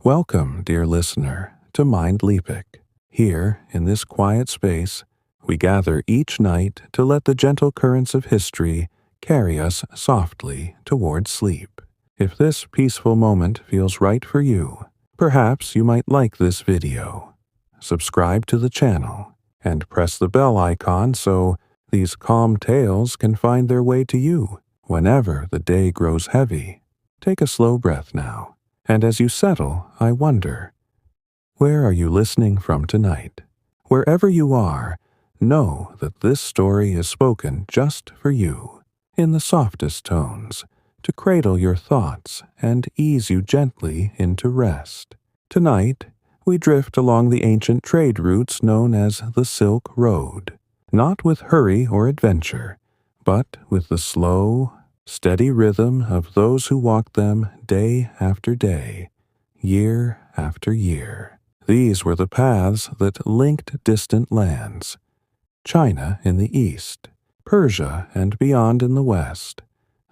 Welcome, dear listener, to Mind Leapic. Here, in this quiet space, we gather each night to let the gentle currents of history carry us softly towards sleep. If this peaceful moment feels right for you, perhaps you might like this video. Subscribe to the channel and press the bell icon so these calm tales can find their way to you whenever the day grows heavy. Take a slow breath now, and as you settle, I wonder, where are you listening from tonight? Wherever you are, know that this story is spoken just for you, in the softest tones, to cradle your thoughts and ease you gently into rest. Tonight, we drift along the ancient trade routes known as the Silk Road, not with hurry or adventure, but with the slow, steady rhythm of those who walked them day after day, year after year. These were the paths that linked distant lands, China in the east, Persia and beyond in the west,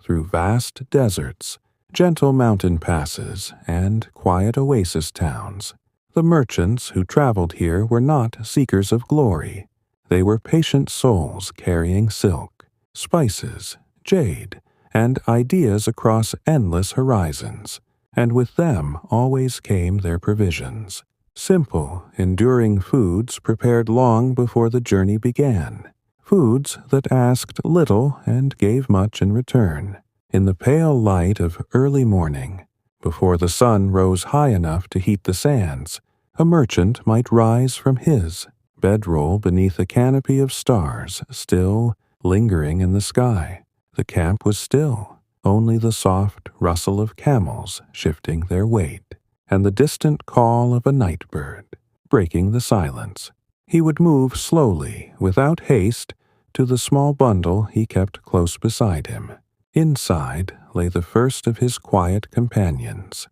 through vast deserts, gentle mountain passes, and quiet oasis towns. The merchants who traveled here were not seekers of glory. They were patient souls carrying silk, spices, jade, and ideas across endless horizons, and with them always came their provisions. Simple, enduring foods prepared long before the journey began. Foods that asked little and gave much in return. In the pale light of early morning, before the sun rose high enough to heat the sands, a merchant might rise from his bedroll beneath a canopy of stars still lingering in the sky. The camp was still, only the soft rustle of camels shifting their weight, and the distant call of a night bird, breaking the silence. He would move slowly, without haste, to the small bundle he kept close beside him. Inside lay the first of his quiet companions.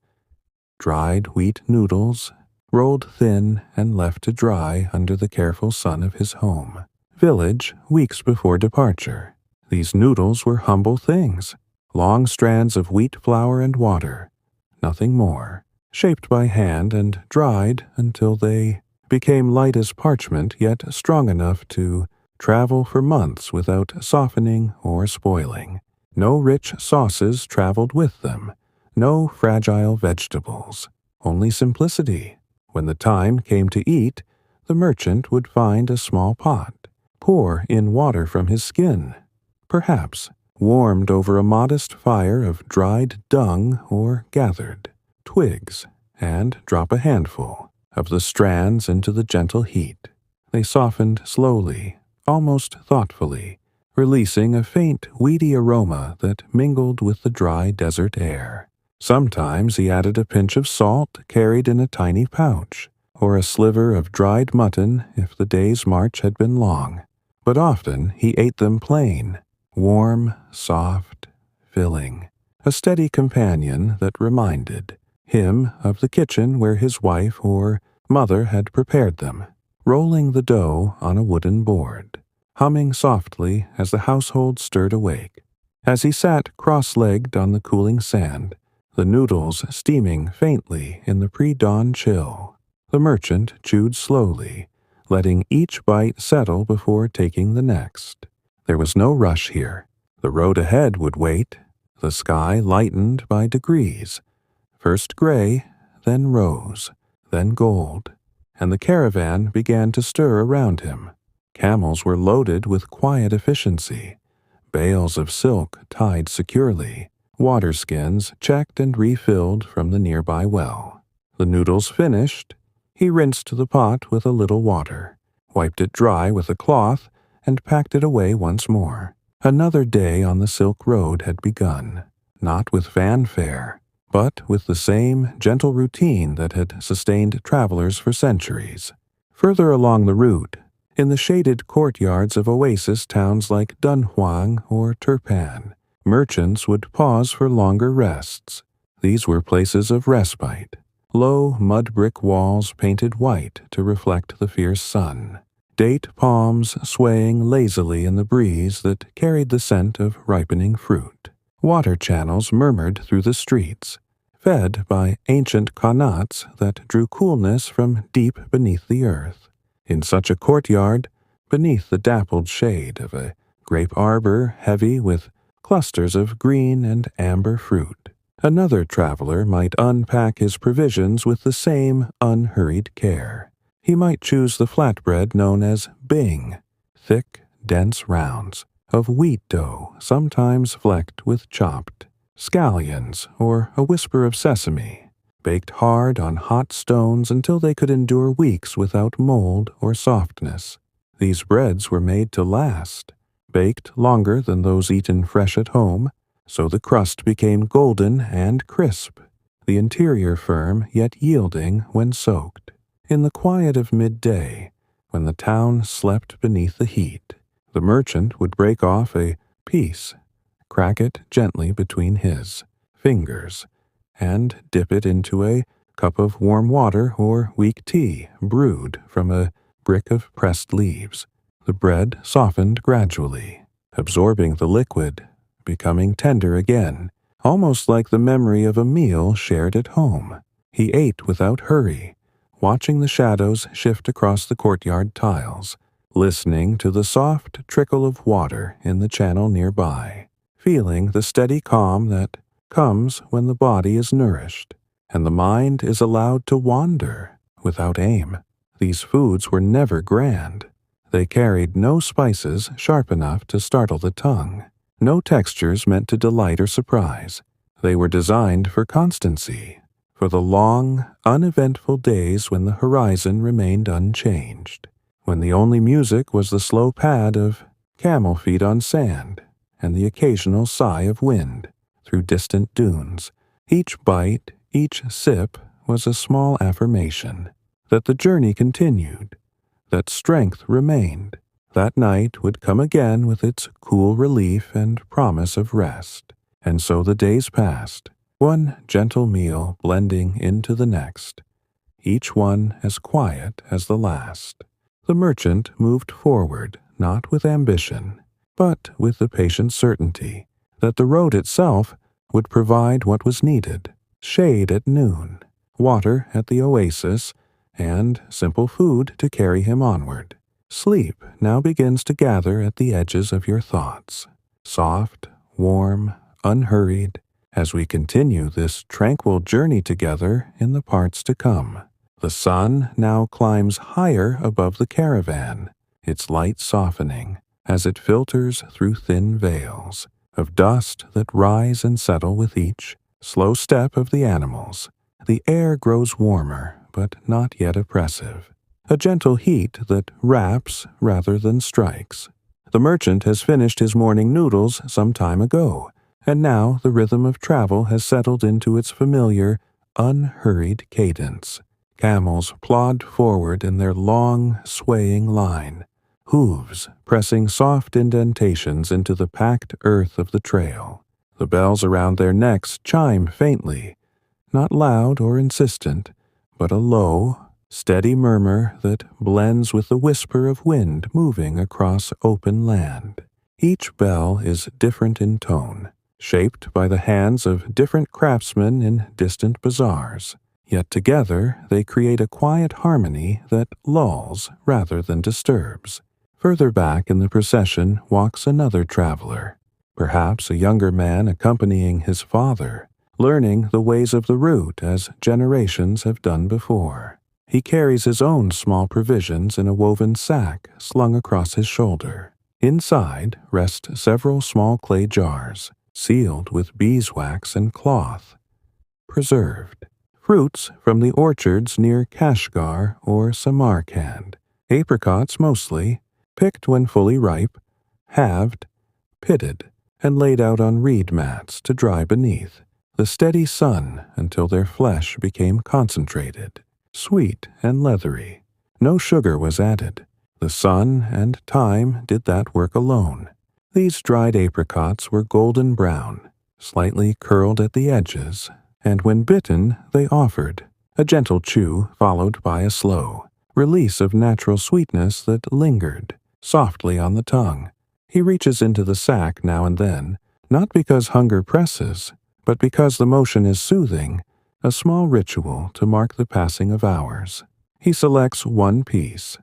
Dried wheat noodles, rolled thin and left to dry under the careful sun of his home village weeks before departure. These noodles were humble things, long strands of wheat flour and water, nothing more, shaped by hand and dried until they became light as parchment yet strong enough to travel for months without softening or spoiling. No rich sauces traveled with them, no fragile vegetables, only simplicity. When the time came to eat, the merchant would find a small pot, pour in water from his skin, perhaps warmed over a modest fire of dried dung or gathered twigs, and drop a handful of the strands into the gentle heat. They softened slowly, almost thoughtfully, releasing a faint, weedy aroma that mingled with the dry desert air. Sometimes he added a pinch of salt carried in a tiny pouch, or a sliver of dried mutton if the day's march had been long. But often he ate them plain, warm, soft, filling, a steady companion that reminded him of the kitchen where his wife or mother had prepared them, rolling the dough on a wooden board, humming softly as the household stirred awake. As he sat cross-legged on the cooling sand, the noodles steaming faintly in the pre-dawn chill, the merchant chewed slowly, letting each bite settle before taking the next. There was no rush here. The road ahead would wait, the sky lightened by degrees, first gray, then rose, then gold, and the caravan began to stir around him. Camels were loaded with quiet efficiency, bales of silk tied securely, water skins checked and refilled from the nearby well. The noodles finished, he rinsed the pot with a little water, wiped it dry with a cloth, and packed it away once more. Another day on the Silk Road had begun, not with fanfare, but with the same gentle routine that had sustained travelers for centuries. Further along the route, in the shaded courtyards of oasis towns like Dunhuang or Turpan, merchants would pause for longer rests. These were places of respite, low mud brick walls painted white to reflect the fierce sun, date palms swaying lazily in the breeze that carried the scent of ripening fruit. Water channels murmured through the streets, fed by ancient qanats that drew coolness from deep beneath the earth. In such a courtyard, beneath the dappled shade of a grape arbor heavy with clusters of green and amber fruit, another traveler might unpack his provisions with the same unhurried care. He might choose the flatbread known as bing, thick, dense rounds of wheat dough, sometimes flecked with chopped scallions or a whisper of sesame, baked hard on hot stones until they could endure weeks without mold or softness. These breads were made to last, baked longer than those eaten fresh at home, so the crust became golden and crisp, the interior firm yet yielding when soaked. In the quiet of midday, when the town slept beneath the heat, the merchant would break off a piece, crack it gently between his fingers, and dip it into a cup of warm water or weak tea brewed from a brick of pressed leaves. The bread softened gradually, absorbing the liquid, becoming tender again, almost like the memory of a meal shared at home. He ate without hurry, watching the shadows shift across the courtyard tiles, listening to the soft trickle of water in the channel nearby, feeling the steady calm that comes when the body is nourished and the mind is allowed to wander without aim. These foods were never grand. They carried no spices sharp enough to startle the tongue, no textures meant to delight or surprise. They were designed for constancy, for the long, uneventful days when the horizon remained unchanged, when the only music was the slow pad of camel feet on sand and the occasional sigh of wind through distant dunes. Each bite, each sip was a small affirmation that the journey continued, that strength remained. That night would come again with its cool relief and promise of rest. And so the days passed, one gentle meal blending into the next, each one as quiet as the last. The merchant moved forward, not with ambition, but with the patient certainty that the road itself would provide what was needed: shade at noon, water at the oasis, and simple food to carry him onward. Sleep now begins to gather at the edges of your thoughts, soft, warm, unhurried, as we continue this tranquil journey together in the parts to come. The sun now climbs higher above the caravan, its light softening as it filters through thin veils of dust that rise and settle with each slow step of the animals. The air grows warmer, but not yet oppressive, a gentle heat that wraps rather than strikes. The merchant has finished his morning noodles some time ago, and now the rhythm of travel has settled into its familiar, unhurried cadence. Camels plod forward in their long, swaying line, hooves pressing soft indentations into the packed earth of the trail. The bells around their necks chime faintly, not loud or insistent, but a low, steady murmur that blends with the whisper of wind moving across open land. Each bell is different in tone, shaped by the hands of different craftsmen in distant bazaars. Yet together they create a quiet harmony that lulls rather than disturbs. Further back in the procession walks another traveler, perhaps a younger man accompanying his father, learning the ways of the route as generations have done before. He carries his own small provisions in a woven sack slung across his shoulder. Inside rest several small clay jars, sealed with beeswax and cloth, preserved. Fruits from the orchards near Kashgar or Samarkand, apricots mostly, picked when fully ripe, halved, pitted, and laid out on reed mats to dry beneath the steady sun until their flesh became concentrated, sweet and leathery. No sugar was added. The sun and time did that work alone. These dried apricots were golden brown, slightly curled at the edges, and when bitten they offered a gentle chew followed by a slow release of natural sweetness that lingered softly on the tongue. He reaches into the sack now and then, not because hunger presses, but because the motion is soothing a small ritual to mark the passing of hours. He selects one piece,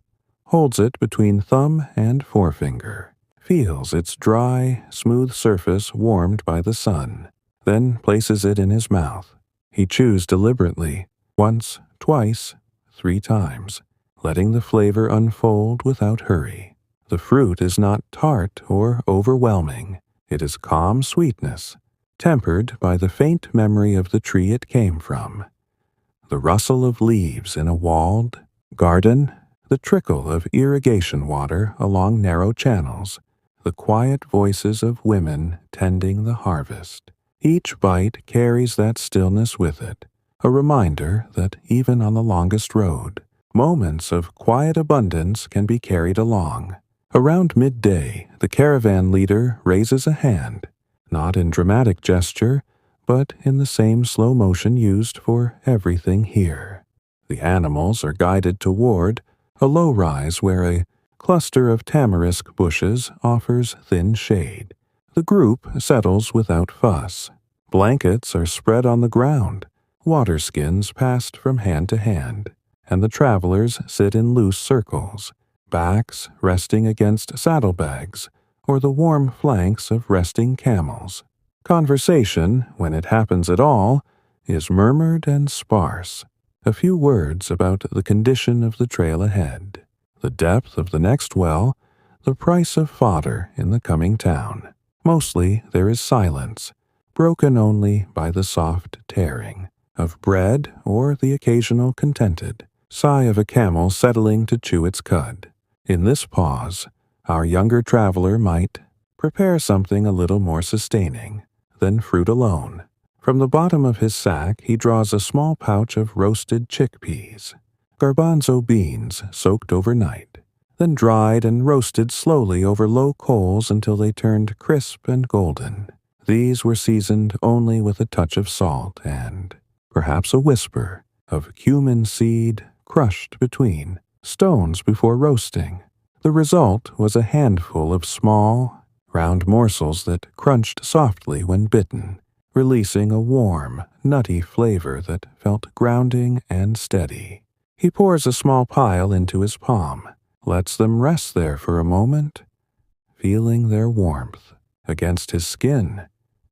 holds it between thumb and forefinger, feels its dry, smooth surface warmed by the sun, then places it in his mouth. He chews deliberately, once, twice, 3 times, letting the flavor unfold without hurry. The fruit is not tart or overwhelming. It is calm sweetness, tempered by the faint memory of the tree it came from. The rustle of leaves in a walled garden, the trickle of irrigation water along narrow channels, the quiet voices of women tending the harvest. Each bite carries that stillness with it, a reminder that even on the longest road, moments of quiet abundance can be carried along. Around midday, the caravan leader raises a hand, not in dramatic gesture, but in the same slow motion used for everything here. The animals are guided toward a low rise where a cluster of tamarisk bushes offers thin shade. The group settles without fuss. Blankets are spread on the ground, water skins passed from hand to hand, and the travelers sit in loose circles, backs resting against saddlebags or the warm flanks of resting camels. Conversation, when it happens at all, is murmured and sparse. A few words about the condition of the trail ahead, the depth of the next well, the price of fodder in the coming town. Mostly there is silence, broken only by the soft tearing of bread or the occasional contented sigh of a camel settling to chew its cud. In this pause, our younger traveler might prepare something a little more sustaining than fruit alone. From the bottom of his sack he draws a small pouch of roasted chickpeas, garbanzo beans soaked overnight, then dried and roasted slowly over low coals until they turned crisp and golden. These were seasoned only with a touch of salt and, perhaps, a whisper of cumin seed crushed between stones before roasting. The result was a handful of small, round morsels that crunched softly when bitten, releasing a warm, nutty flavor that felt grounding and steady. He pours a small pile into his palm, lets them rest there for a moment, feeling their warmth against his skin,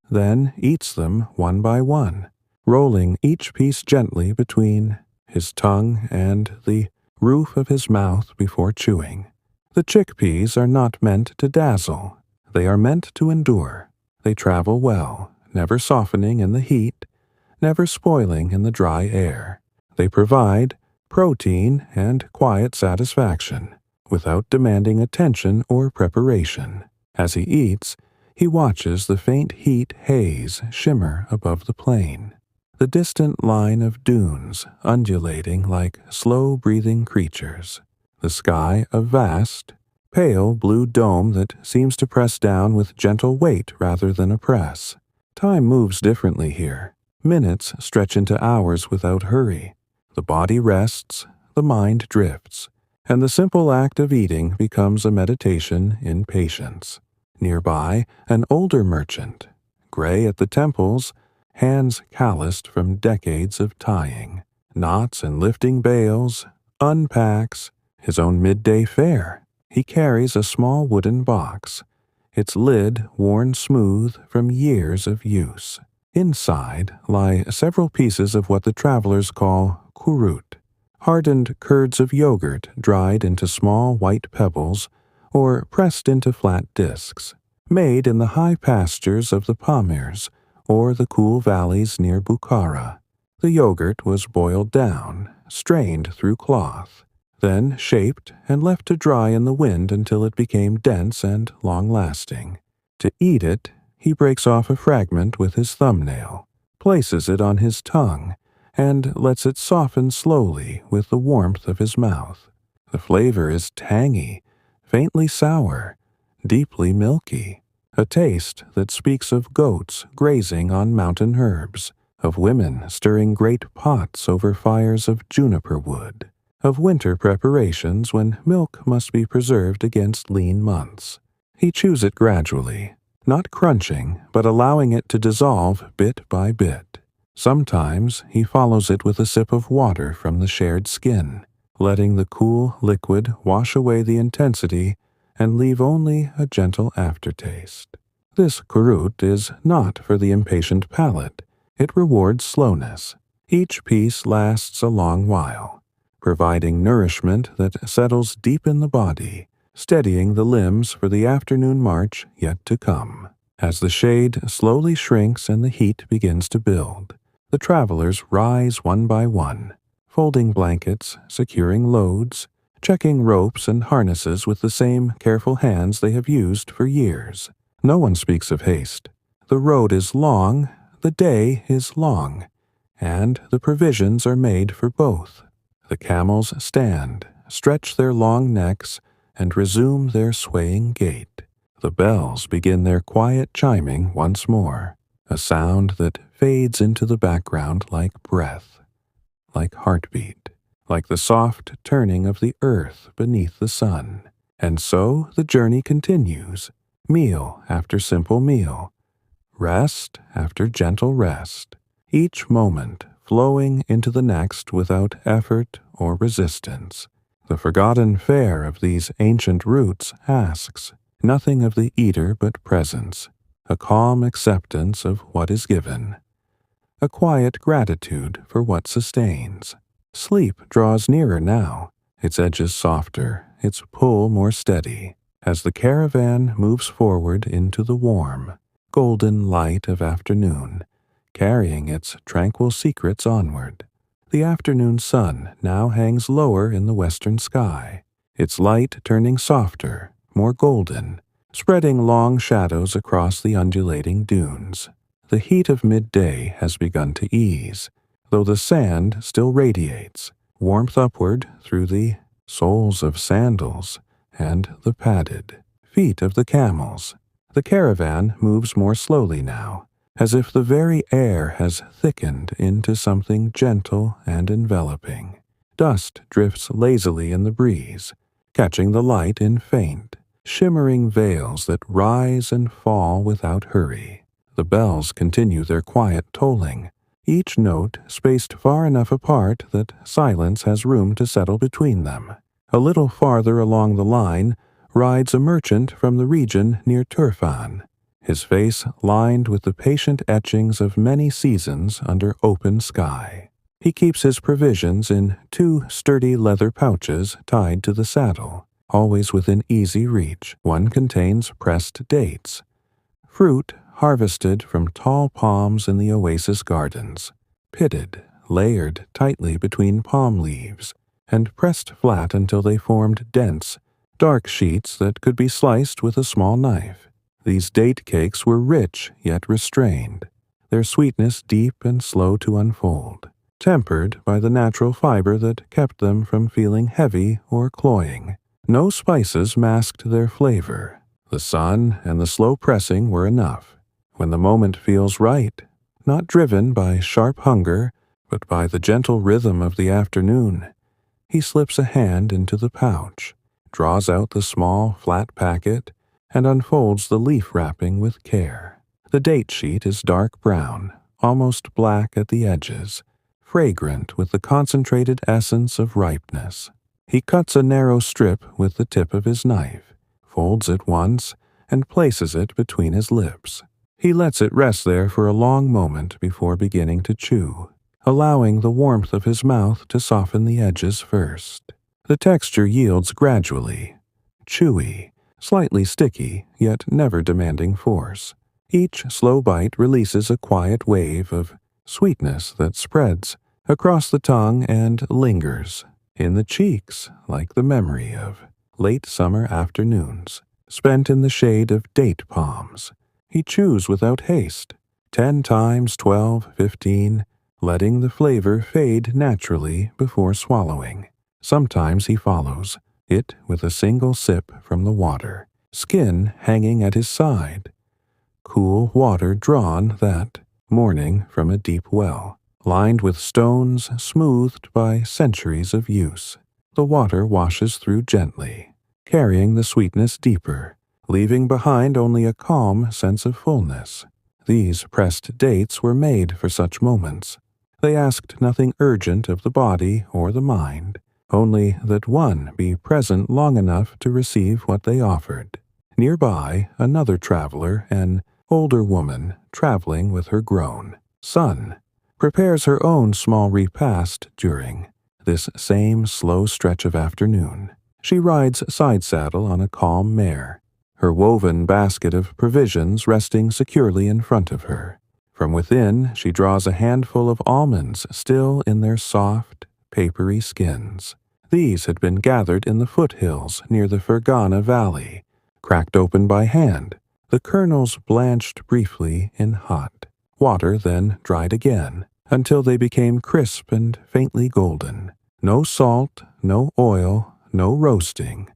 then eats them one by one, rolling each piece gently between his tongue and the roof of his mouth before chewing. The chickpeas are not meant to dazzle. They are meant to endure. They travel well, never softening in the heat, never spoiling in the dry air. They provide protein and quiet satisfaction, without demanding attention or preparation. As he eats, he watches the faint heat haze shimmer above the plain, the distant line of dunes undulating like slow-breathing creatures, the sky a vast, pale blue dome that seems to press down with gentle weight rather than oppress. Time moves differently here. Minutes stretch into hours without hurry. The body rests, the mind drifts, and the simple act of eating becomes a meditation in patience. Nearby, an older merchant, gray at the temples, hands calloused from decades of tying, knots and lifting bales, unpacks his own midday fare. He carries a small wooden box, its lid worn smooth from years of use. Inside lie several pieces of what the travelers call kurut, hardened curds of yogurt dried into small white pebbles or pressed into flat discs, made in the high pastures of the Pamirs or the cool valleys near Bukhara. The yogurt was boiled down, strained through cloth, then shaped and left to dry in the wind until it became dense and long-lasting. To eat it, he breaks off a fragment with his thumbnail, places it on his tongue, and lets it soften slowly with the warmth of his mouth. The flavor is tangy, faintly sour, deeply milky, a taste that speaks of goats grazing on mountain herbs, of women stirring great pots over fires of juniper wood, of winter preparations when milk must be preserved against lean months. He chews it gradually, not crunching, but allowing it to dissolve bit by bit, Sometimes he follows it with a sip of water from the shared skin, letting the cool liquid wash away the intensity and leave only a gentle aftertaste. This kurut is not for the impatient palate. It rewards slowness. Each piece lasts a long while, providing nourishment that settles deep in the body, steadying the limbs for the afternoon march yet to come. As the shade slowly shrinks and the heat begins to build, the travelers rise one by one, folding blankets, securing loads, checking ropes and harnesses with the same careful hands they have used for years. No one speaks of haste. The road is long, the day is long, and the provisions are made for both. The camels stand, stretch their long necks, and resume their swaying gait. The bells begin their quiet chiming once more, a sound that fades into the background like breath, like heartbeat, like the soft turning of the earth beneath the sun. And so the journey continues, meal after simple meal, rest after gentle rest, each moment flowing into the next without effort or resistance. The forgotten fare of these ancient routes asks nothing of the eater but presence, a calm acceptance of what is given, a quiet gratitude for what sustains. Sleep draws nearer now, its edges softer, its pull more steady, as the caravan moves forward into the warm, golden light of afternoon, carrying its tranquil secrets onward. The afternoon sun now hangs lower in the western sky, its light turning softer, more golden, spreading long shadows across the undulating dunes. The heat of midday has begun to ease, though the sand still radiates, warmth upward through the soles of sandals and the padded feet of the camels. The caravan moves more slowly now, as if the very air has thickened into something gentle and enveloping. Dust drifts lazily in the breeze, catching the light in faint, shimmering veils that rise and fall without hurry. The bells continue their quiet tolling, each note spaced far enough apart that silence has room to settle between them. A little farther along the line rides a merchant from the region near Turfan, his face lined with the patient etchings of many seasons under open sky. He keeps his provisions in 2 sturdy leather pouches tied to the saddle, always within easy reach. One contains pressed dates, fruit harvested from tall palms in the oasis gardens, pitted, layered tightly between palm leaves, and pressed flat until they formed dense, dark sheets that could be sliced with a small knife. These date cakes were rich yet restrained, their sweetness deep and slow to unfold, tempered by the natural fiber that kept them from feeling heavy or cloying. No spices masked their flavor. The sun and the slow pressing were enough. When the moment feels right, not driven by sharp hunger, but by the gentle rhythm of the afternoon, he slips a hand into the pouch, draws out the small, flat packet, and unfolds the leaf wrapping with care. The date sheet is dark brown, almost black at the edges, fragrant with the concentrated essence of ripeness. He cuts a narrow strip with the tip of his knife, folds it once, and places it between his lips. He lets it rest there for a long moment before beginning to chew, allowing the warmth of his mouth to soften the edges first. The texture yields gradually, chewy, slightly sticky, yet never demanding force. Each slow bite releases a quiet wave of sweetness that spreads across the tongue and lingers in the cheeks like the memory of late summer afternoons spent in the shade of date palms. He chews without haste, 10 times, 12, 15, letting the flavor fade naturally before swallowing. Sometimes he follows it with a single sip from the water, skin hanging at his side, cool water drawn that morning from a deep well, lined with stones smoothed by centuries of use. The water washes through gently, carrying the sweetness deeper, leaving behind only a calm sense of fullness. These pressed dates were made for such moments. They asked nothing urgent of the body or the mind, only that one be present long enough to receive what they offered. Nearby, another traveler, an older woman traveling with her grown son, prepares her own small repast during this same slow stretch of afternoon. She rides side saddle on a calm mare, her woven basket of provisions resting securely in front of her. From within, she draws a handful of almonds still in their soft, papery skins. These had been gathered in the foothills near the Fergana Valley, cracked open by hand, the kernels blanched briefly in hot water, then dried again, until they became crisp and faintly golden. No salt, no oil, no roasting,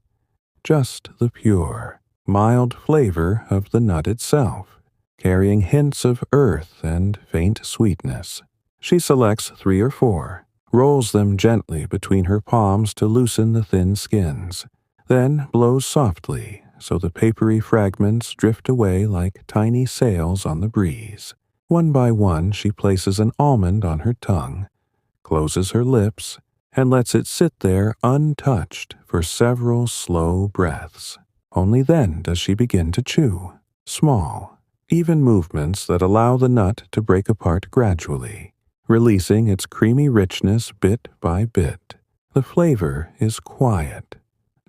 just the pure, mild flavor of the nut itself, carrying hints of earth and faint sweetness. She selects 3 or 4, rolls them gently between her palms to loosen the thin skins, then blows softly so the papery fragments drift away like tiny sails on the breeze. One by one she places an almond on her tongue, closes her lips, and lets it sit there untouched for several slow breaths. Only then does she begin to chew, small, even movements that allow the nut to break apart gradually, releasing its creamy richness bit by bit. The flavor is quiet,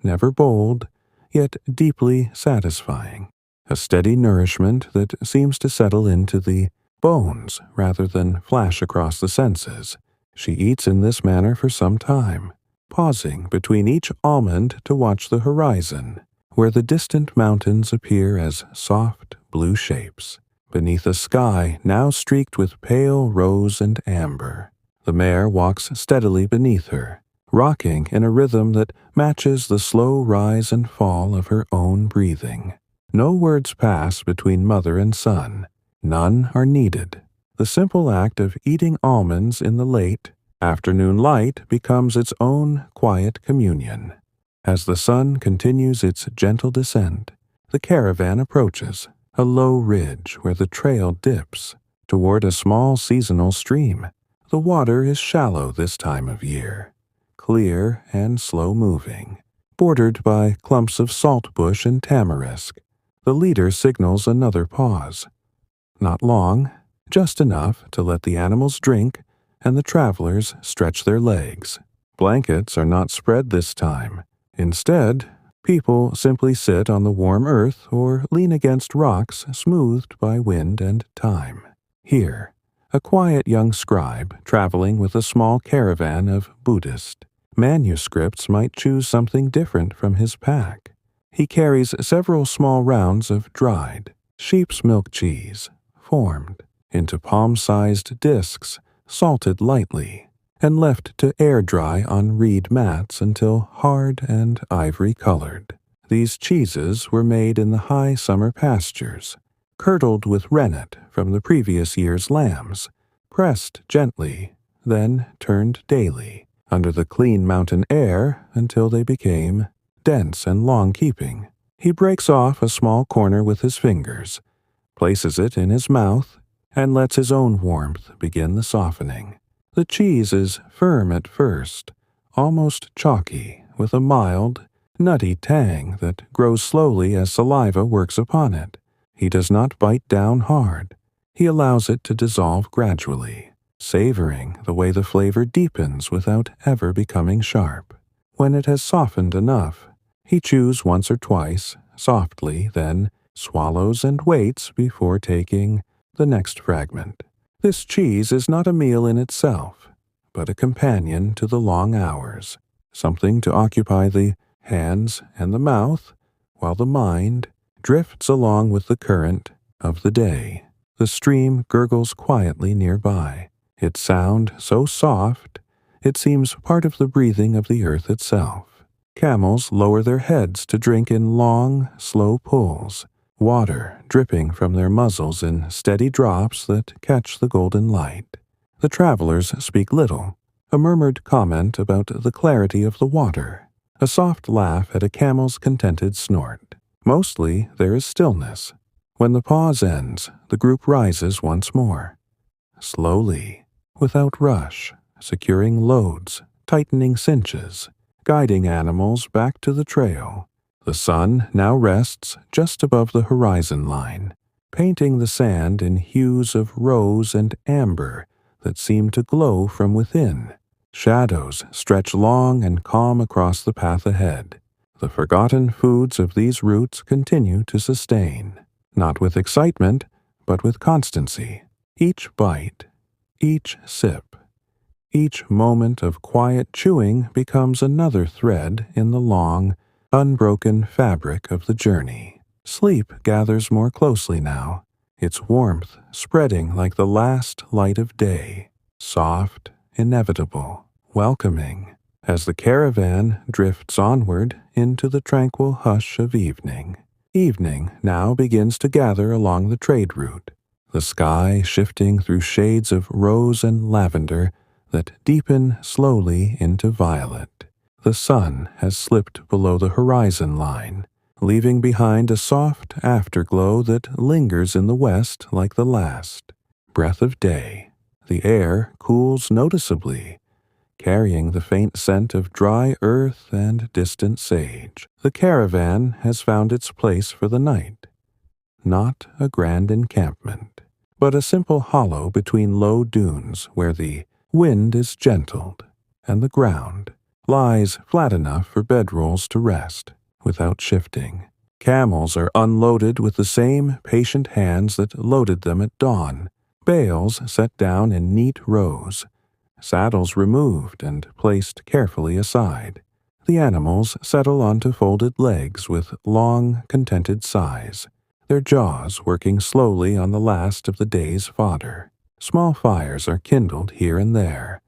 never bold, yet deeply satisfying, a steady nourishment that seems to settle into the bones rather than flash across the senses. She eats in this manner for some time, pausing between each almond to watch the horizon, where the distant mountains appear as soft blue shapes, beneath a sky now streaked with pale rose and amber. The mare walks steadily beneath her, rocking in a rhythm that matches the slow rise and fall of her own breathing. No words pass between mother and son. None are needed. The simple act of eating almonds in the late afternoon light becomes its own quiet communion. As the sun continues its gentle descent, the caravan approaches a low ridge where the trail dips toward a small seasonal stream. The water is shallow this time of year, clear and slow-moving, bordered by clumps of saltbush and tamarisk. The leader signals another pause. Not long, just enough to let the animals drink and the travelers stretch their legs. Blankets are not spread this time. Instead, people simply sit on the warm earth or lean against rocks smoothed by wind and time. Here, a quiet young scribe traveling with a small caravan of Buddhist manuscripts might choose something different from his pack. He carries several small rounds of dried sheep's milk cheese, formed into palm-sized discs, salted lightly, and left to air dry on reed mats until hard and ivory-colored. These cheeses were made in the high summer pastures, curdled with rennet from the previous year's lambs, pressed gently, then turned daily, under the clean mountain air until they became dense and long-keeping. He breaks off a small corner with his fingers, places it in his mouth, and lets his own warmth begin the softening. The cheese is firm at first, almost chalky, with a mild, nutty tang that grows slowly as saliva works upon it. He does not bite down hard. He allows it to dissolve gradually, savoring the way the flavor deepens without ever becoming sharp. When it has softened enough, he chews once or twice, softly, then swallows and waits before taking the next fragment. This cheese is not a meal in itself, but a companion to the long hours, something to occupy the hands and the mouth, while the mind drifts along with the current of the day. The stream gurgles quietly nearby, its sound so soft it seems part of the breathing of the earth itself. Camels lower their heads to drink in long, slow pulls, water dripping from their muzzles in steady drops that catch the golden light. The travelers speak little, a murmured comment about the clarity of the water, a soft laugh at a camel's contented snort. Mostly there is stillness, When the pause ends, the group rises once more. Slowly, without rush, securing loads, tightening cinches, guiding animals back to the trail. The sun now rests just above the horizon line, painting the sand in hues of rose and amber that seem to glow from within. Shadows stretch long and calm across the path ahead. The forgotten foods of these routes continue to sustain, not with excitement, but with constancy. Each bite, each sip, each moment of quiet chewing becomes another thread in the long, unbroken fabric of the journey. Sleep gathers more closely now, its warmth spreading like the last light of day, soft, inevitable, welcoming, as the caravan drifts onward into the tranquil hush of evening. Evening now begins to gather along the trade route, the sky shifting through shades of rose and lavender that deepen slowly into violet. The sun has slipped below the horizon line, leaving behind a soft afterglow that lingers in the west like the last breath of day. The air cools noticeably, carrying the faint scent of dry earth and distant sage. The caravan has found its place for the night. Not a grand encampment, but a simple hollow between low dunes where the wind is gentled and the ground lies flat enough for bedrolls to rest without shifting. Camels are unloaded with the same patient hands that loaded them at dawn, bales set down in neat rows, saddles removed and placed carefully aside. The animals settle onto folded legs with long, contented sighs, their jaws working slowly on the last of the day's fodder. Small fires are kindled here and there,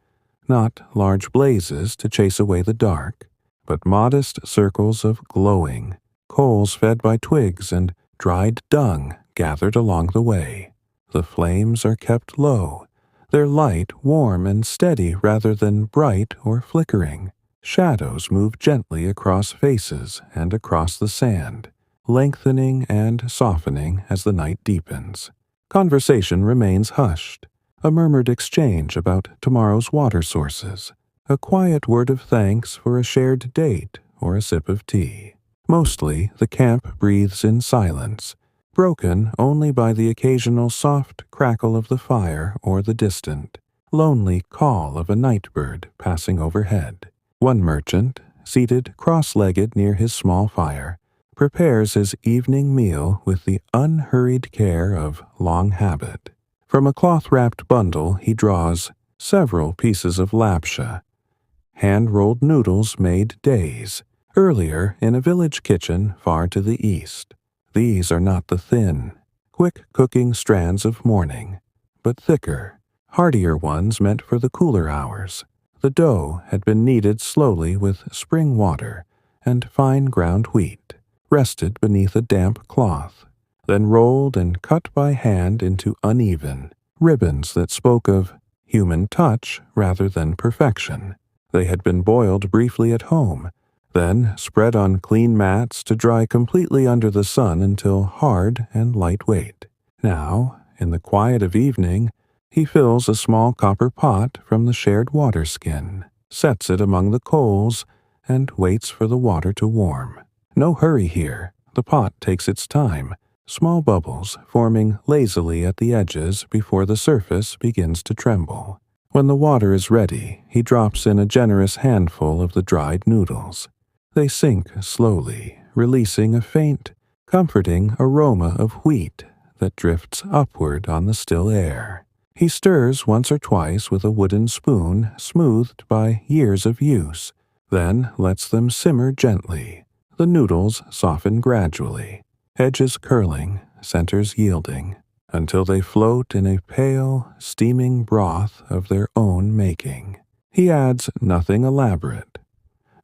not large blazes to chase away the dark, but modest circles of glowing, coals fed by twigs and dried dung gathered along the way. The flames are kept low, their light warm and steady rather than bright or flickering. Shadows move gently across faces and across the sand, lengthening and softening as the night deepens. Conversation remains hushed, a murmured exchange about tomorrow's water sources, a quiet word of thanks for a shared date or a sip of tea. Mostly, the camp breathes in silence, broken only by the occasional soft crackle of the fire or the distant, lonely call of a night bird passing overhead. One merchant, seated cross-legged near his small fire, prepares his evening meal with the unhurried care of long habit. From a cloth-wrapped bundle he draws several pieces of lapsha, hand-rolled noodles made days earlier in a village kitchen far to the east. These are not the thin, quick-cooking strands of morning, but thicker, heartier ones meant for the cooler hours. The dough had been kneaded slowly with spring water and fine ground wheat, rested beneath a damp cloth, then rolled and cut by hand into uneven ribbons that spoke of human touch rather than perfection. They had been boiled briefly at home, then spread on clean mats to dry completely under the sun until hard and lightweight. Now, in the quiet of evening, he fills a small copper pot from the shared water skin, sets it among the coals, and waits for the water to warm. No hurry here. The pot takes its time, small bubbles forming lazily at the edges before the surface begins to tremble. When the water is ready, he drops in a generous handful of the dried noodles. They sink slowly, releasing a faint, comforting aroma of wheat that drifts upward on the still air. He stirs once or twice with a wooden spoon smoothed by years of use, then lets them simmer gently. The noodles soften gradually, edges curling, centers yielding, until they float in a pale, steaming broth of their own making. He adds nothing elaborate.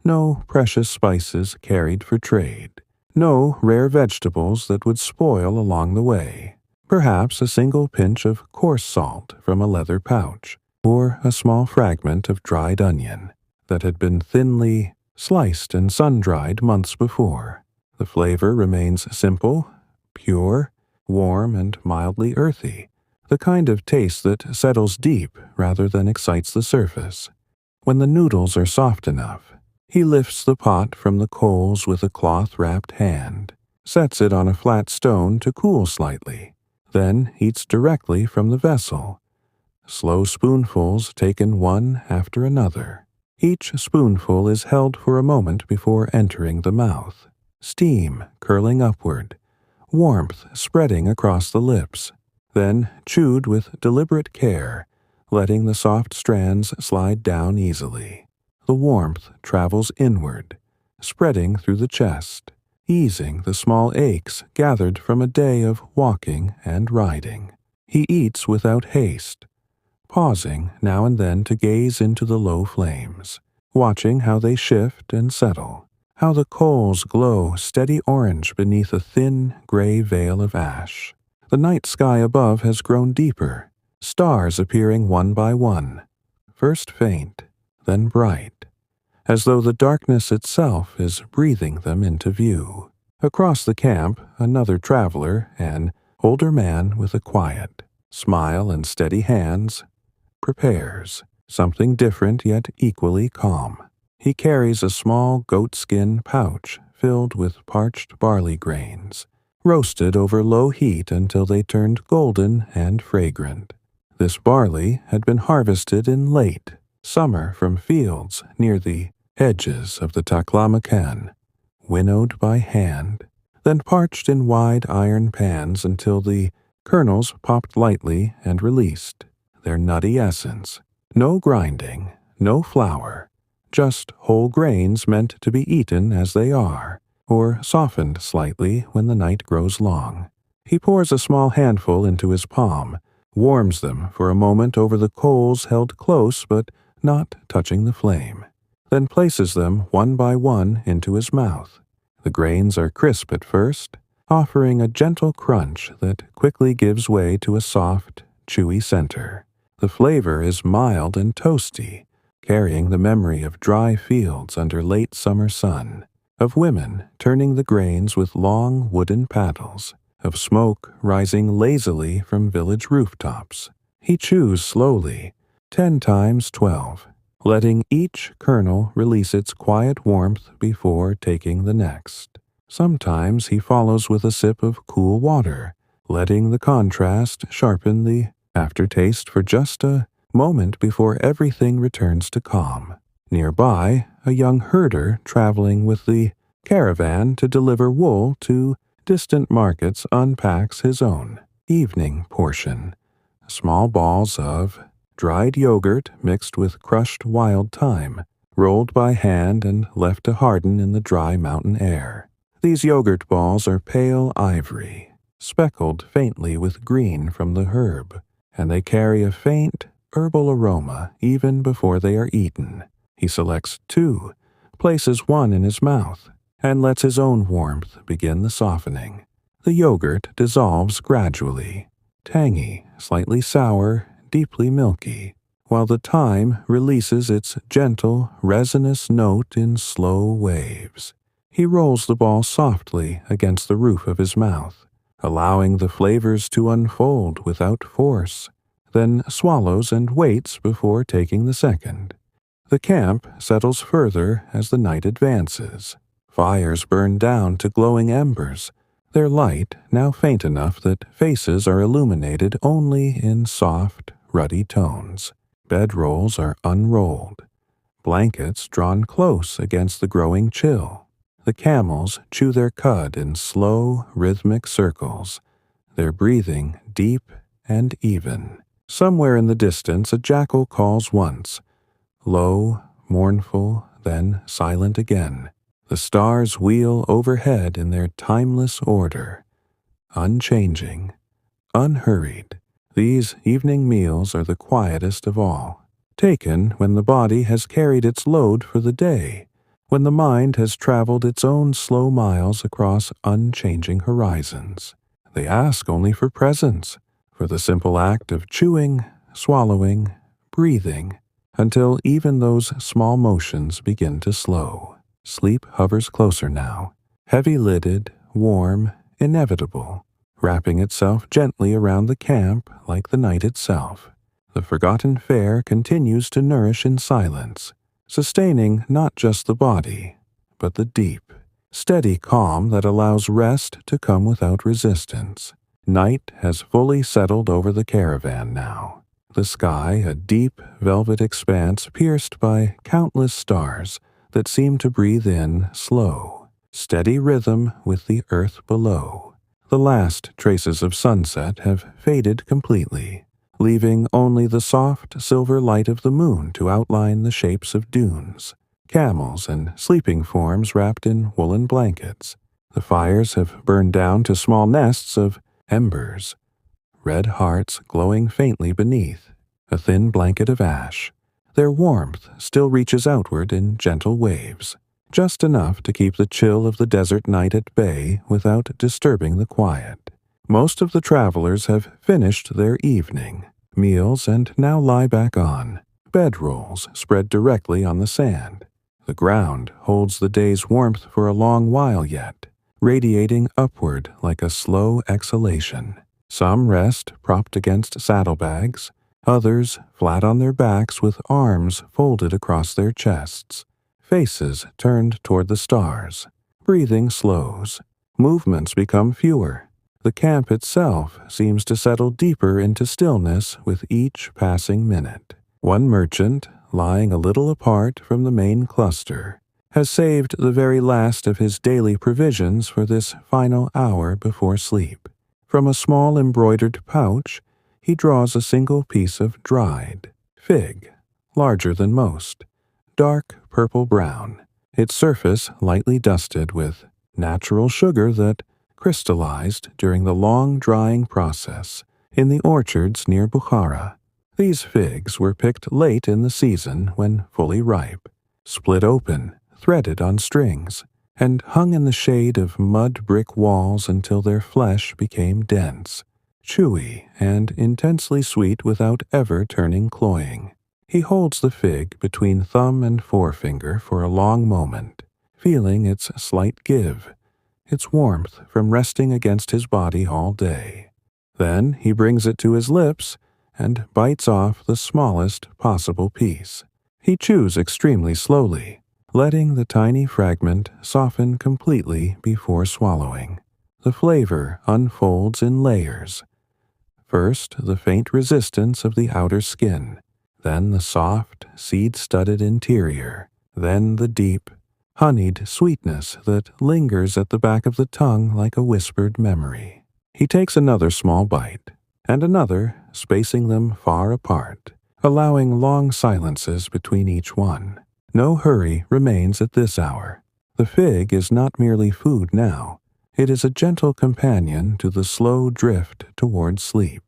No precious spices carried for trade. No rare vegetables that would spoil along the way. Perhaps a single pinch of coarse salt from a leather pouch, or a small fragment of dried onion that had been thinly sliced and sun-dried months before. The flavor remains simple, pure, warm and mildly earthy, the kind of taste that settles deep rather than excites the surface. When the noodles are soft enough, he lifts the pot from the coals with a cloth-wrapped hand, sets it on a flat stone to cool slightly, then eats directly from the vessel. Slow spoonfuls taken one after another. Each spoonful is held for a moment before entering the mouth, steam curling upward, warmth spreading across the lips, then chewed with deliberate care, letting the soft strands slide down easily. The warmth travels inward, spreading through the chest, easing the small aches gathered from a day of walking and riding. He eats without haste, pausing now and then to gaze into the low flames, watching how they shift and settle, how the coals glow steady orange beneath a thin, gray veil of ash. The night sky above has grown deeper, stars appearing one by one, first faint, then bright, as though the darkness itself is breathing them into view. Across the camp, another traveler, an older man with a quiet smile and steady hands, prepares something different yet equally calm. He carries a small goatskin pouch filled with parched barley grains, roasted over low heat until they turned golden and fragrant. This barley had been harvested in late summer from fields near the edges of the Taklamakan, winnowed by hand, then parched in wide iron pans until the kernels popped lightly and released their nutty essence. No grinding, no flour, just whole grains meant to be eaten as they are, or softened slightly when the night grows long. He pours a small handful into his palm, warms them for a moment over the coals held close but not touching the flame, then places them one by one into his mouth. The grains are crisp at first, offering a gentle crunch that quickly gives way to a soft, chewy center. The flavor is mild and toasty, carrying the memory of dry fields under late summer sun, of women turning the grains with long wooden paddles, of smoke rising lazily from village rooftops. He chews slowly, 10 times 12, letting each kernel release its quiet warmth before taking the next. Sometimes he follows with a sip of cool water, letting the contrast sharpen the aftertaste for just a moment before everything returns to calm. Nearby, a young herder traveling with the caravan to deliver wool to distant markets unpacks his own evening portion. Small balls of dried yogurt mixed with crushed wild thyme, rolled by hand and left to harden in the dry mountain air. These yogurt balls are pale ivory, speckled faintly with green from the herb, and they carry a faint, herbal aroma even before they are eaten. He selects 2, places one in his mouth, and lets his own warmth begin the softening. The yogurt dissolves gradually, tangy, slightly sour, deeply milky, while the thyme releases its gentle, resinous note in slow waves. He rolls the ball softly against the roof of his mouth, allowing the flavors to unfold without force, then swallows and waits before taking the second. The camp settles further as the night advances. Fires burn down to glowing embers, their light now faint enough that faces are illuminated only in soft, ruddy tones. Bedrolls are unrolled, blankets drawn close against the growing chill. The camels chew their cud in slow, rhythmic circles, their breathing deep and even. Somewhere in the distance a jackal calls once, low, mournful, then silent again. The stars wheel overhead in their timeless order, unchanging, unhurried. These evening meals are the quietest of all, taken when the body has carried its load for the day, when the mind has traveled its own slow miles across unchanging horizons. They ask only for presence, for the simple act of chewing, swallowing, breathing, until even those small motions begin to slow. Sleep hovers closer now, heavy-lidded, warm, inevitable, wrapping itself gently around the camp like the night itself. The forgotten fare continues to nourish in silence, sustaining not just the body, but the deep, steady calm that allows rest to come without resistance. Night has fully settled over the caravan now. The sky a deep, velvet expanse pierced by countless stars that seem to breathe in slow, steady rhythm with the earth below. The last traces of sunset have faded completely, leaving only the soft silver light of the moon to outline the shapes of dunes, camels, and sleeping forms wrapped in woolen blankets. The fires have burned down to small nests of embers, red hearts glowing faintly beneath a thin blanket of ash. Their warmth still reaches outward in gentle waves, just enough to keep the chill of the desert night at bay without disturbing the quiet. Most of the travelers have finished their evening meals and now lie back on bedrolls spread directly on the sand. The ground holds the day's warmth for a long while yet, radiating upward like a slow exhalation. Some rest propped against saddlebags, others flat on their backs with arms folded across their chests, faces turned toward the stars. Breathing slows. Movements become fewer. The camp itself seems to settle deeper into stillness with each passing minute. One merchant, lying a little apart from the main cluster, has saved the very last of his daily provisions for this final hour before sleep. From a small embroidered pouch, he draws a single piece of dried fig, larger than most, dark purple-brown, its surface lightly dusted with natural sugar that crystallized during the long drying process in the orchards near Bukhara. These figs were picked late in the season when fully ripe, split open, threaded on strings, and hung in the shade of mud brick walls until their flesh became dense, chewy, and intensely sweet without ever turning cloying. He holds the fig between thumb and forefinger for a long moment, feeling its slight give, its warmth from resting against his body all day. Then he brings it to his lips and bites off the smallest possible piece. He chews extremely slowly, letting the tiny fragment soften completely before swallowing. The flavor unfolds in layers. First, the faint resistance of the outer skin, then the soft, seed-studded interior, then the deep, honeyed sweetness that lingers at the back of the tongue like a whispered memory. He takes another small bite, and another, spacing them far apart, allowing long silences between each one. No hurry remains at this hour. The fig is not merely food now. It is a gentle companion to the slow drift toward sleep.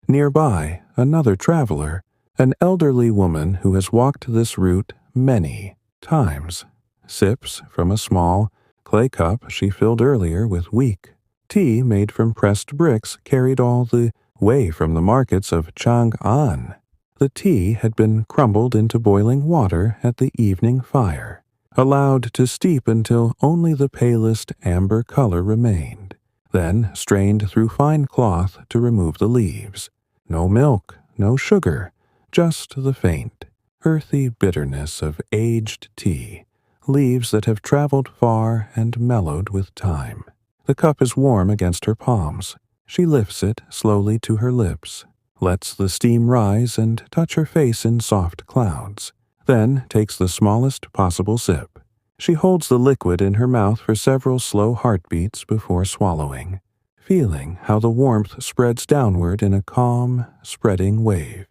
Nearby, another traveler, an elderly woman who has walked this route many times, sips from a small clay cup she filled earlier with weak tea made from pressed bricks carried all the way from the markets of Chang'an. The tea had been crumbled into boiling water at the evening fire, allowed to steep until only the palest amber color remained, then strained through fine cloth to remove the leaves. No milk, no sugar, just the faint, earthy bitterness of aged tea, leaves that have traveled far and mellowed with time. The cup is warm against her palms. She lifts it slowly to her lips, lets the steam rise and touch her face in soft clouds, then takes the smallest possible sip. She holds the liquid in her mouth for several slow heartbeats before swallowing, feeling how the warmth spreads downward in a calm, spreading wave.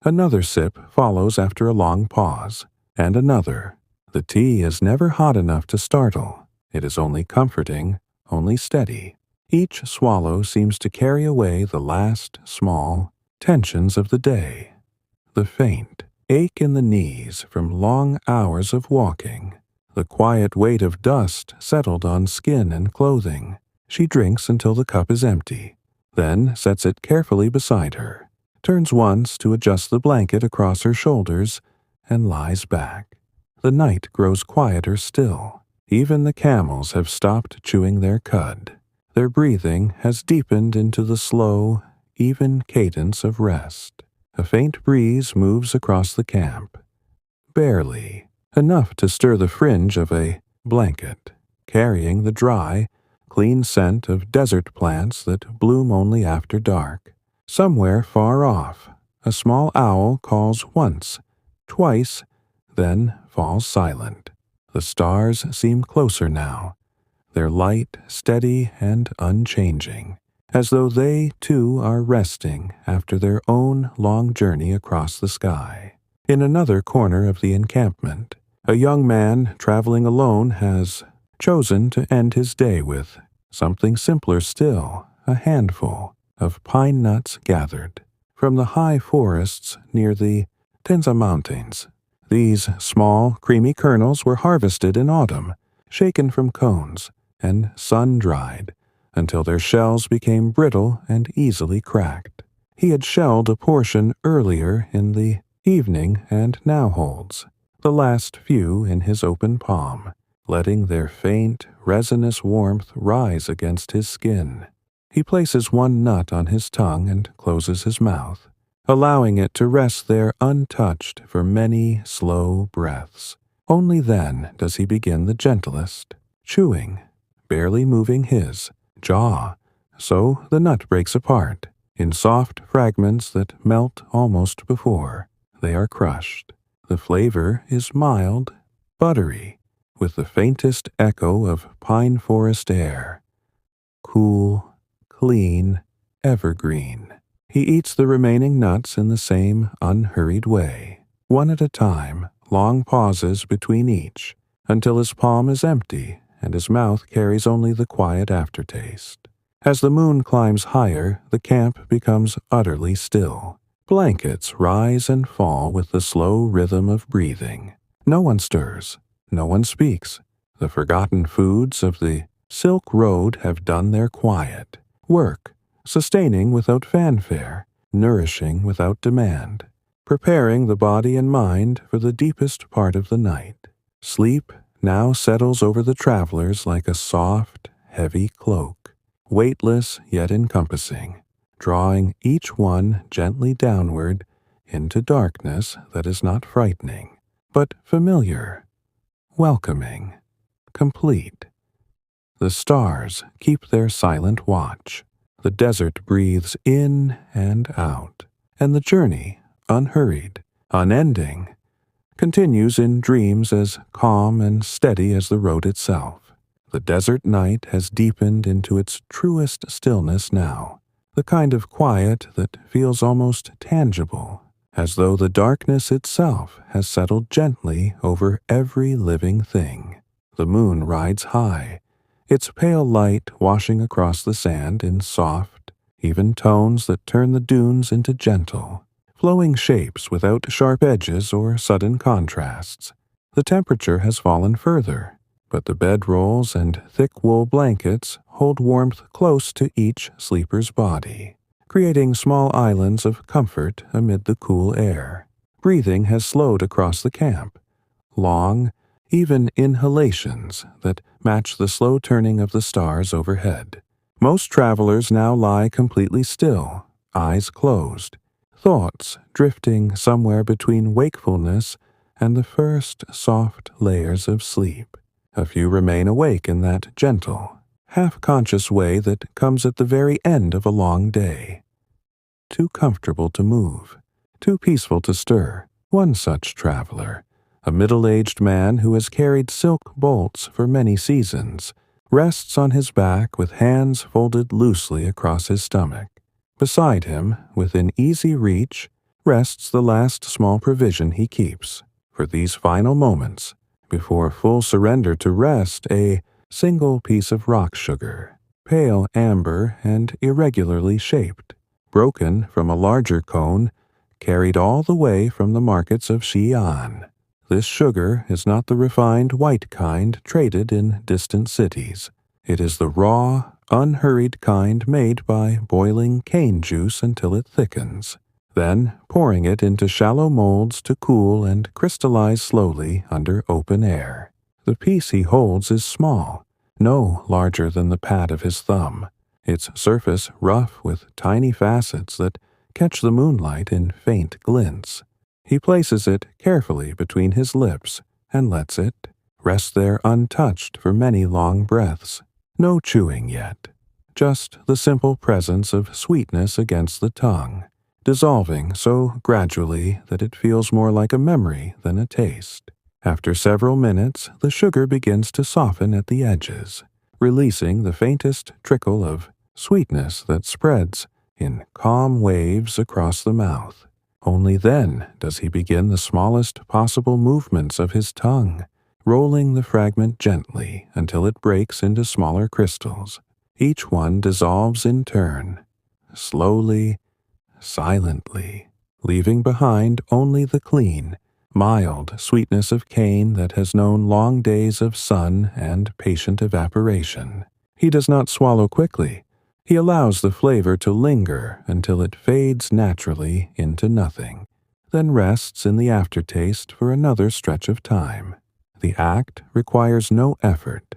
Another sip follows after a long pause, and another. The tea is never hot enough to startle. It is only comforting, only steady. Each swallow seems to carry away the last, small tensions of the day. The faint ache in the knees from long hours of walking. The quiet weight of dust settled on skin and clothing. She drinks until the cup is empty, then sets it carefully beside her, turns once to adjust the blanket across her shoulders, and lies back. The night grows quieter still. Even the camels have stopped chewing their cud. Their breathing has deepened into the slow, even cadence of rest. A faint breeze moves across the camp. Barely, enough to stir the fringe of a blanket, carrying the dry, clean scent of desert plants that bloom only after dark. Somewhere far off, a small owl calls once, twice, then falls silent. The stars seem closer now, their light steady and unchanging, as though they, too, are resting after their own long journey across the sky. In another corner of the encampment, a young man traveling alone has chosen to end his day with something simpler still, a handful of pine nuts gathered from the high forests near the Tenza Mountains. These small, creamy kernels were harvested in autumn, shaken from cones, and sun-dried until their shells became brittle and easily cracked. He had shelled a portion earlier in the evening and now holds the last few in his open palm, letting their faint, resinous warmth rise against his skin. He places one nut on his tongue and closes his mouth, allowing it to rest there untouched for many slow breaths. Only then does he begin the gentlest, chewing, barely moving his jaw, so the nut breaks apart in soft fragments that melt almost before they are crushed. The flavor is mild, buttery, with the faintest echo of pine forest air. Cool, clean, evergreen. He eats the remaining nuts in the same unhurried way, one at a time, long pauses between each, until his palm is empty and his mouth carries only the quiet aftertaste. As the moon climbs higher, the camp becomes utterly still. Blankets rise and fall with the slow rhythm of breathing. No one stirs, no one speaks. The forgotten foods of the Silk Road have done their quiet work, sustaining without fanfare, nourishing without demand, preparing the body and mind for the deepest part of the night. Sleep now settles over the travelers like a soft, heavy cloak, weightless yet encompassing, drawing each one gently downward into darkness that is not frightening, but familiar, welcoming, complete. The stars keep their silent watch. The desert breathes in and out, and the journey, unhurried, unending, continues in dreams as calm and steady as the road itself. The desert night has deepened into its truest stillness now, the kind of quiet that feels almost tangible, as though the darkness itself has settled gently over every living thing. The moon rides high, its pale light washing across the sand in soft, even tones that turn the dunes into gentle, flowing shapes without sharp edges or sudden contrasts. The temperature has fallen further, but the bedrolls and thick wool blankets hold warmth close to each sleeper's body, creating small islands of comfort amid the cool air. Breathing has slowed across the camp, long, even inhalations that match the slow turning of the stars overhead. Most travelers now lie completely still, eyes closed, thoughts drifting somewhere between wakefulness and the first soft layers of sleep. A few remain awake in that gentle, half-conscious way that comes at the very end of a long day. Too comfortable to move, too peaceful to stir. One such traveler, a middle-aged man who has carried silk bolts for many seasons, rests on his back with hands folded loosely across his stomach. Beside him, within easy reach, rests the last small provision he keeps for these final moments before full surrender to rest, a single piece of rock sugar, pale amber and irregularly shaped, broken from a larger cone, carried all the way from the markets of Xi'an. This sugar is not the refined white kind traded in distant cities. It is the raw, unhurried kind made by boiling cane juice until it thickens, then pouring it into shallow molds to cool and crystallize slowly under open air. The piece he holds is small, no larger than the pad of his thumb, its surface rough with tiny facets that catch the moonlight in faint glints. He places it carefully between his lips and lets it rest there untouched for many long breaths. No chewing yet, just the simple presence of sweetness against the tongue, dissolving so gradually that it feels more like a memory than a taste. After several minutes, the sugar begins to soften at the edges, releasing the faintest trickle of sweetness that spreads in calm waves across the mouth. Only then does he begin the smallest possible movements of his tongue, rolling the fragment gently until it breaks into smaller crystals. Each one dissolves in turn, slowly, silently, leaving behind only the clean, mild sweetness of cane that has known long days of sun and patient evaporation. He does not swallow quickly. He allows the flavor to linger until it fades naturally into nothing, then rests in the aftertaste for another stretch of time. The act requires no effort,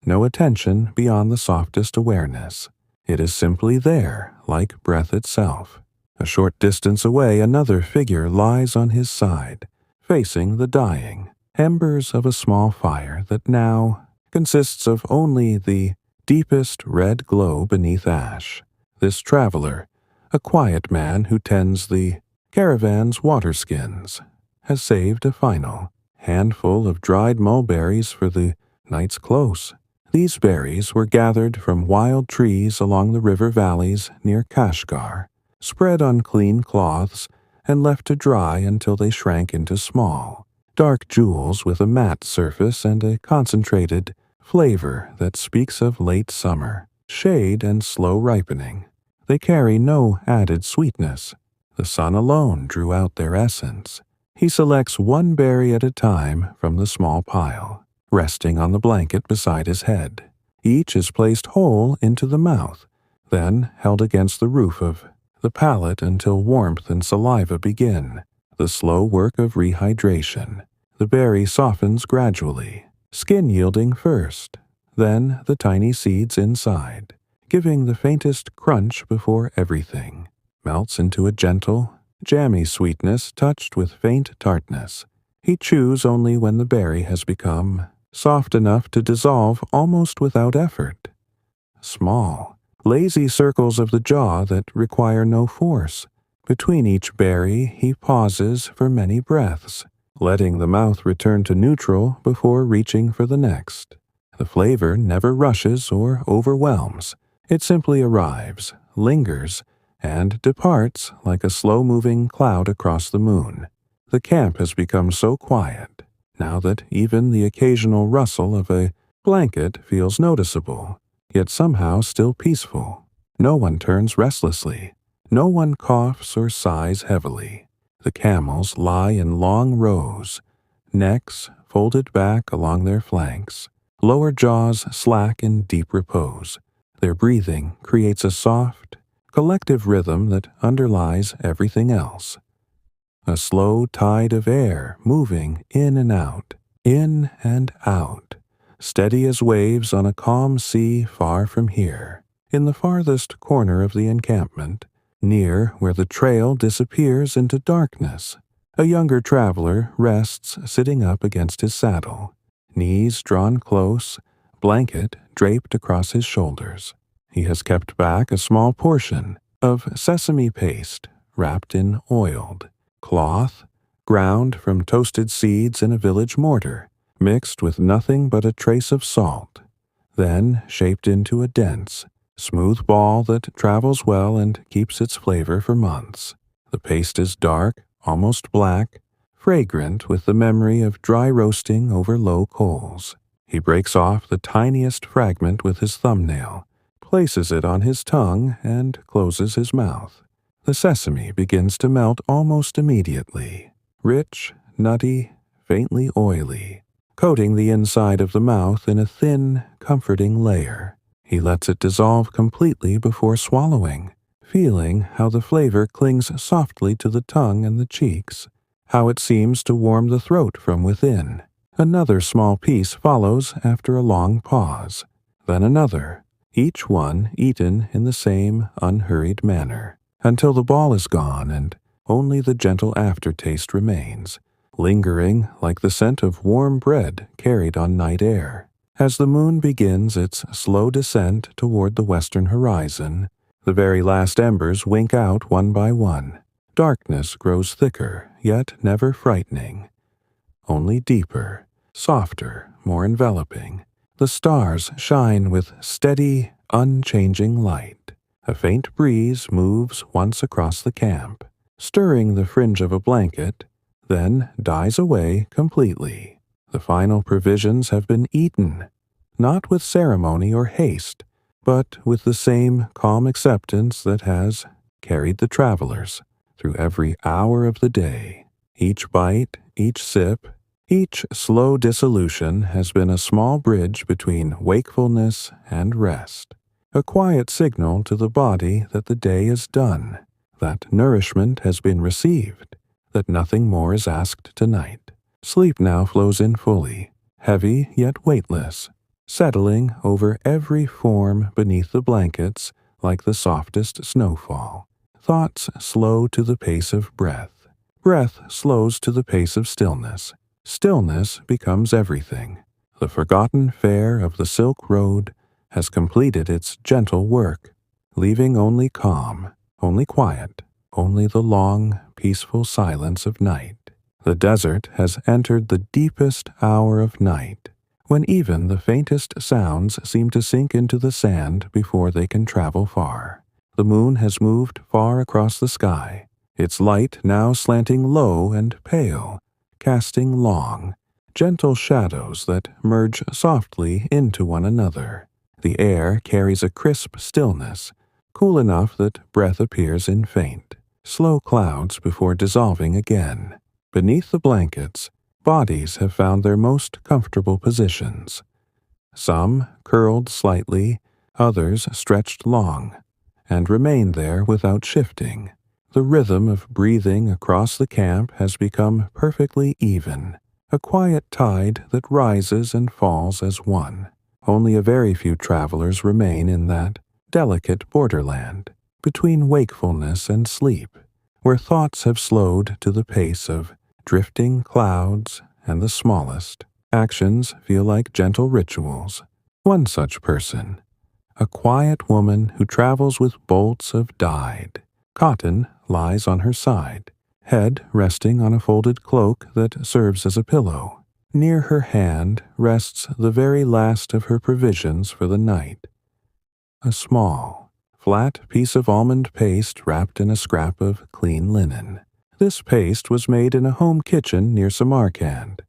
no attention beyond the softest awareness. It is simply there, like breath itself. A short distance away, another figure lies on his side, facing the dying embers of a small fire that now consists of only the deepest red glow beneath ash. This traveler, a quiet man who tends the caravan's water skins, has saved a final handful of dried mulberries for the night's close. These berries were gathered from wild trees along the river valleys near Kashgar, spread on clean cloths, and left to dry until they shrank into small, dark jewels with a matte surface and a concentrated flavor that speaks of late summer, shade, and slow ripening. They carry no added sweetness. The sun alone drew out their essence. He selects one berry at a time from the small pile, resting on the blanket beside his head. Each is placed whole into the mouth, then held against the roof of the palate until warmth and saliva begin the slow work of rehydration. The berry softens gradually, skin yielding first, then the tiny seeds inside, giving the faintest crunch before everything melts into a gentle, jammy sweetness touched with faint tartness. He chews only when the berry has become soft enough to dissolve almost without effort. Small, lazy circles of the jaw that require no force. Between each berry, he pauses for many breaths, letting the mouth return to neutral before reaching for the next. The flavor never rushes or overwhelms. It simply arrives, lingers, and departs like a slow-moving cloud across the moon. The camp has become so quiet, now that even the occasional rustle of a blanket feels noticeable, yet somehow still peaceful. No one turns restlessly. No one coughs or sighs heavily. The camels lie in long rows, necks folded back along their flanks, lower jaws slack in deep repose. Their breathing creates a soft, collective rhythm that underlies everything else. A slow tide of air moving in and out, steady as waves on a calm sea far from here. In the farthest corner of the encampment, near where the trail disappears into darkness, a younger traveler rests sitting up against his saddle, knees drawn close, blanket draped across his shoulders. He has kept back a small portion of sesame paste wrapped in oiled cloth, ground from toasted seeds in a village mortar, mixed with nothing but a trace of salt, then shaped into a dense, smooth ball that travels well and keeps its flavor for months. The paste is dark, almost black, fragrant with the memory of dry roasting over low coals. He breaks off the tiniest fragment with his thumbnail, places it on his tongue, and closes his mouth. The sesame begins to melt almost immediately, rich, nutty, faintly oily, coating the inside of the mouth in a thin, comforting layer. He lets it dissolve completely before swallowing, feeling how the flavor clings softly to the tongue and the cheeks, how it seems to warm the throat from within. Another small piece follows after a long pause, then another, each one eaten in the same unhurried manner, until the ball is gone and only the gentle aftertaste remains, lingering like the scent of warm bread carried on night air. As the moon begins its slow descent toward the western horizon, the very last embers wink out one by one. Darkness grows thicker, yet never frightening, only deeper, softer, more enveloping. The stars shine with steady, unchanging light. A faint breeze moves once across the camp, stirring the fringe of a blanket, then dies away completely. The final provisions have been eaten, not with ceremony or haste, but with the same calm acceptance that has carried the travelers through every hour of the day. Each bite, each sip, each slow dissolution has been a small bridge between wakefulness and rest, a quiet signal to the body that the day is done, that nourishment has been received, that nothing more is asked tonight. Sleep now flows in fully, heavy yet weightless, settling over every form beneath the blankets like the softest snowfall. Thoughts slow to the pace of breath. Breath slows to the pace of stillness. Stillness becomes everything. The forgotten fare of the Silk Road has completed its gentle work, leaving only calm, only quiet, only the long, peaceful silence of night. The desert has entered the deepest hour of night, when even the faintest sounds seem to sink into the sand before they can travel far. The moon has moved far across the sky, its light now slanting low and pale, casting long, gentle shadows that merge softly into one another. The air carries a crisp stillness, cool enough that breath appears in faint, slow clouds before dissolving again. Beneath the blankets, bodies have found their most comfortable positions. Some curled slightly, others stretched long, and remain there without shifting. The rhythm of breathing across the camp has become perfectly even, a quiet tide that rises and falls as one. Only a very few travelers remain in that delicate borderland between wakefulness and sleep, where thoughts have slowed to the pace of drifting clouds, and the smallest actions feel like gentle rituals. One such person, a quiet woman who travels with bolts of dyed cotton, lies on her side, head resting on a folded cloak that serves as a pillow. Near her hand rests the very last of her provisions for the night, a small, flat piece of almond paste wrapped in a scrap of clean linen. This paste was made in a home kitchen near Samarkand.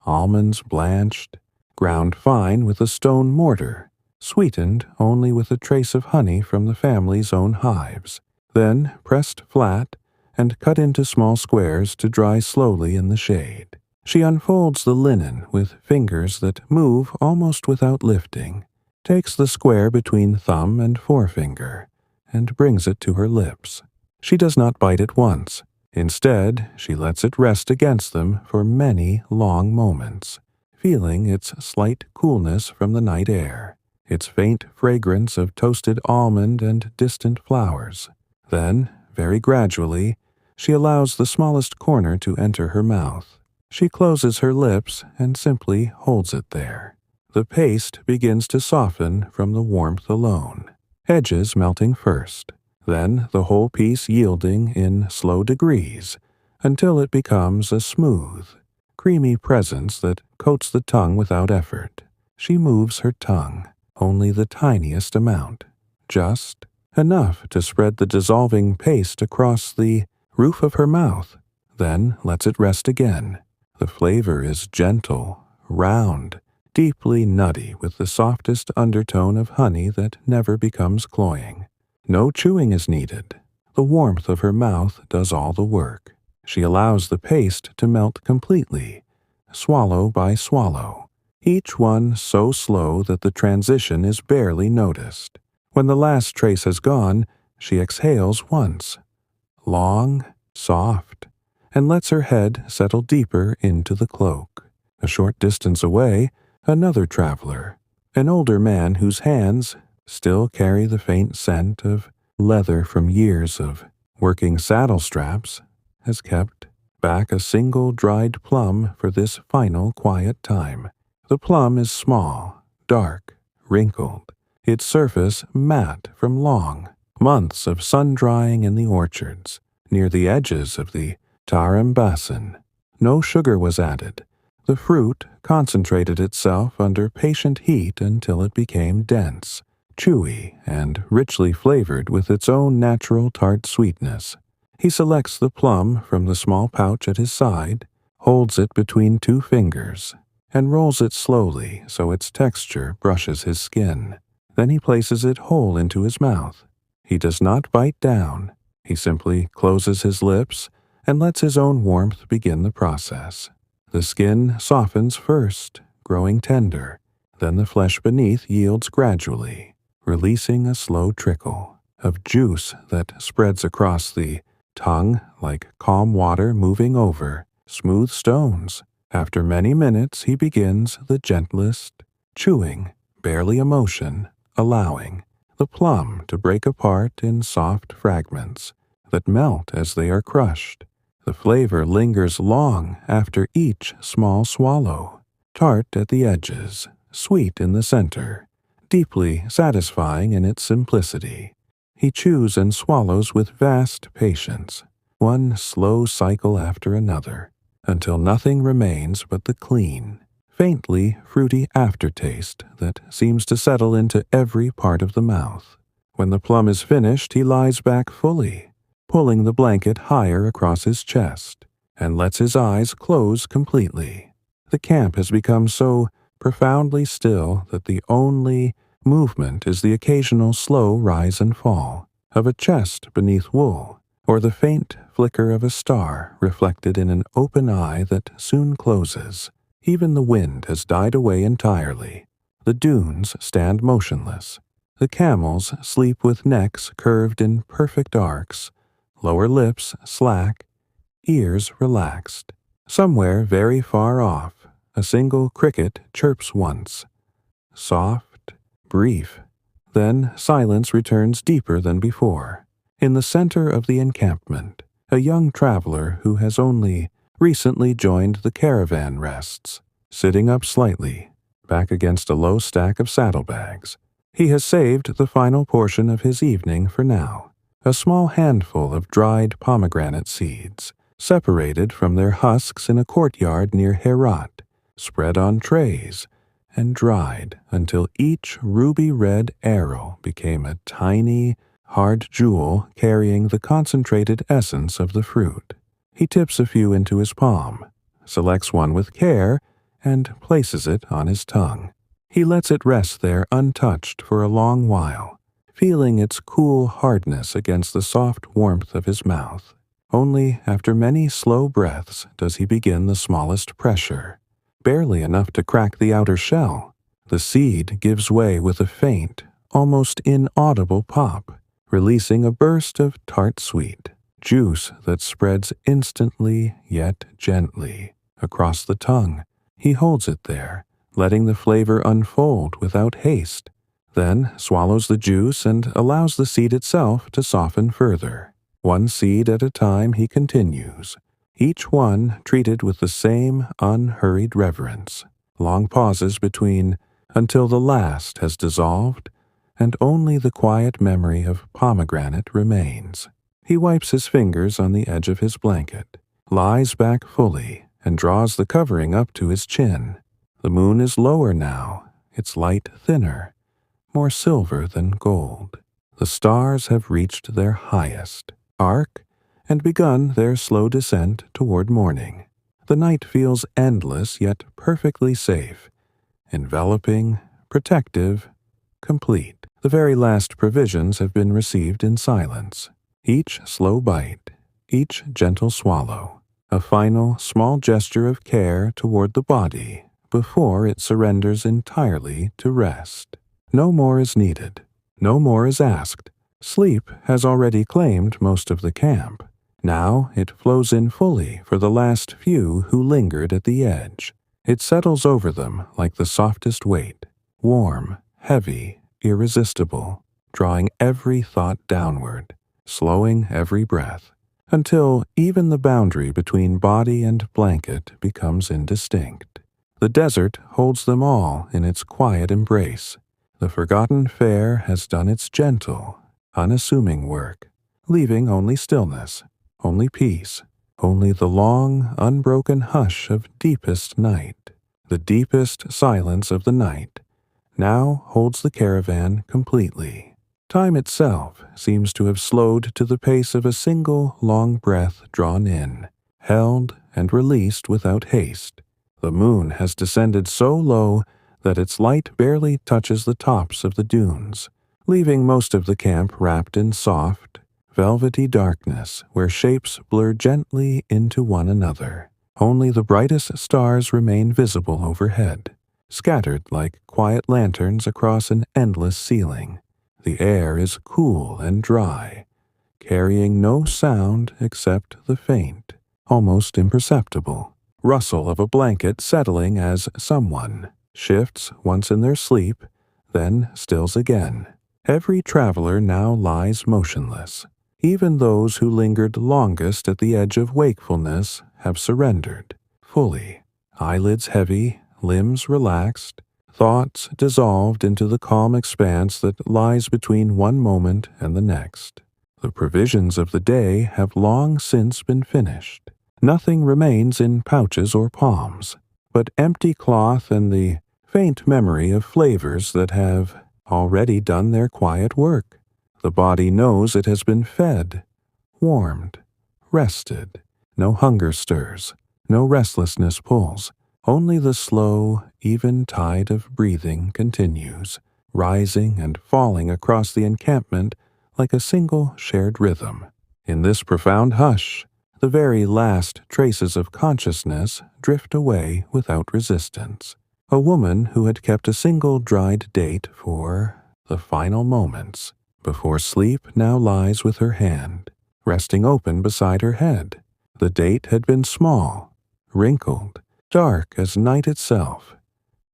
Almonds blanched, ground fine with a stone mortar, sweetened only with a trace of honey from the family's own hives, then pressed flat and cut into small squares to dry slowly in the shade. She unfolds the linen with fingers that move almost without lifting, takes the square between thumb and forefinger, and brings it to her lips. She does not bite at once. Instead, she lets it rest against them for many long moments, feeling its slight coolness from the night air, its faint fragrance of toasted almond and distant flowers. Then, very gradually, she allows the smallest corner to enter her mouth. She closes her lips and simply holds it there. The paste begins to soften from the warmth alone, edges melting first, then the whole piece yielding in slow degrees until it becomes a smooth, creamy presence that coats the tongue without effort. She moves her tongue, only the tiniest amount, just enough to spread the dissolving paste across the roof of her mouth, then lets it rest again. The flavor is gentle, round, deeply nutty with the softest undertone of honey that never becomes cloying. No chewing is needed. The warmth of her mouth does all the work. She allows the paste to melt completely, swallow by swallow, each one so slow that the transition is barely noticed. When the last trace has gone, she exhales once, long, soft, and lets her head settle deeper into the cloak. A short distance away, another traveler, an older man whose hands still carry the faint scent of leather from years of working saddle straps, has kept back a single dried plum for this final quiet time. The plum is small, dark, wrinkled, its surface matte from long months of sun-drying in the orchards near the edges of the Tarim Basin. No sugar was added. The fruit concentrated itself under patient heat until it became dense, chewy, and richly flavored with its own natural tart sweetness. He selects the plum from the small pouch at his side, holds it between two fingers, and rolls it slowly so its texture brushes his skin. Then he places it whole into his mouth. He does not bite down. He simply closes his lips and lets his own warmth begin the process. The skin softens first, growing tender. Then the flesh beneath yields gradually, releasing a slow trickle of juice that spreads across the tongue like calm water moving over smooth stones. After many minutes, he begins the gentlest chewing, barely a motion, allowing the plum to break apart in soft fragments that melt as they are crushed. The flavor lingers long after each small swallow, tart at the edges, sweet in the center, deeply satisfying in its simplicity. He chews and swallows with vast patience, one slow cycle after another, until nothing remains but the clean, faintly fruity aftertaste that seems to settle into every part of the mouth. When the plum is finished, he lies back fully, pulling the blanket higher across his chest, and lets his eyes close completely. The camp has become so profoundly still that the only movement is the occasional slow rise and fall of a chest beneath wool, or the faint flicker of a star reflected in an open eye that soon closes. Even the wind has died away entirely. The dunes stand motionless. The camels sleep with necks curved in perfect arcs, lower lips slack, ears relaxed. Somewhere very far off, a single cricket chirps once. Soft, brief. Then silence returns deeper than before. In the center of the encampment, a young traveler who has only recently joined the caravan rests, sitting up slightly, back against a low stack of saddlebags. He has saved the final portion of his evening for now, a small handful of dried pomegranate seeds, separated from their husks in a courtyard near Herat, spread on trays, and dried until each ruby-red arrow became a tiny, hard jewel carrying the concentrated essence of the fruit. He tips a few into his palm, selects one with care, and places it on his tongue. He lets it rest there untouched for a long while, feeling its cool hardness against the soft warmth of his mouth. Only after many slow breaths does he begin the smallest pressure, barely enough to crack the outer shell. The seed gives way with a faint, almost inaudible pop, releasing a burst of tart sweet juice that spreads instantly yet gently across the tongue. He holds it there, letting the flavor unfold without haste, then swallows the juice and allows the seed itself to soften further. One seed at a time he continues, each one treated with the same unhurried reverence. Long pauses between until the last has dissolved and only the quiet memory of pomegranate remains. He wipes his fingers on the edge of his blanket, lies back fully, and draws the covering up to his chin. The moon is lower now, its light thinner, more silver than gold. The stars have reached their highest arc and begun their slow descent toward morning. The night feels endless yet perfectly safe, enveloping, protective, complete. The very last provisions have been received in silence. Each slow bite, each gentle swallow, a final small gesture of care toward the body before it surrenders entirely to rest. No more is needed. No more is asked. Sleep has already claimed most of the camp. Now it flows in fully for the last few who lingered at the edge. It settles over them like the softest weight, warm, heavy, irresistible, drawing every thought downward, slowing every breath, until even the boundary between body and blanket becomes indistinct. The desert holds them all in its quiet embrace. The forgotten fair has done its gentle, unassuming work, leaving only stillness, only peace, only the long, unbroken hush of deepest night. The deepest silence of the night now holds the caravan completely. Time itself seems to have slowed to the pace of a single long breath drawn in, held and released without haste. The moon has descended so low that its light barely touches the tops of the dunes, leaving most of the camp wrapped in soft, velvety darkness where shapes blur gently into one another. Only the brightest stars remain visible overhead, scattered like quiet lanterns across an endless ceiling. The air is cool and dry, carrying no sound except the faint, almost imperceptible rustle of a blanket settling as someone shifts once in their sleep, then stills again. Every traveler now lies motionless. Even those who lingered longest at the edge of wakefulness have surrendered, fully, eyelids heavy, limbs relaxed, thoughts dissolved into the calm expanse that lies between one moment and the next. The provisions of the day have long since been finished. Nothing remains in pouches or palms, but empty cloth and the faint memory of flavors that have already done their quiet work. The body knows it has been fed, warmed, rested. No hunger stirs, no restlessness pulls. Only the slow, even tide of breathing continues, rising and falling across the encampment like a single shared rhythm. In this profound hush, the very last traces of consciousness drift away without resistance. A woman who had kept a single dried date for the final moments before sleep now lies with her hand, resting open beside her head. The date had been small, wrinkled, dark as night itself,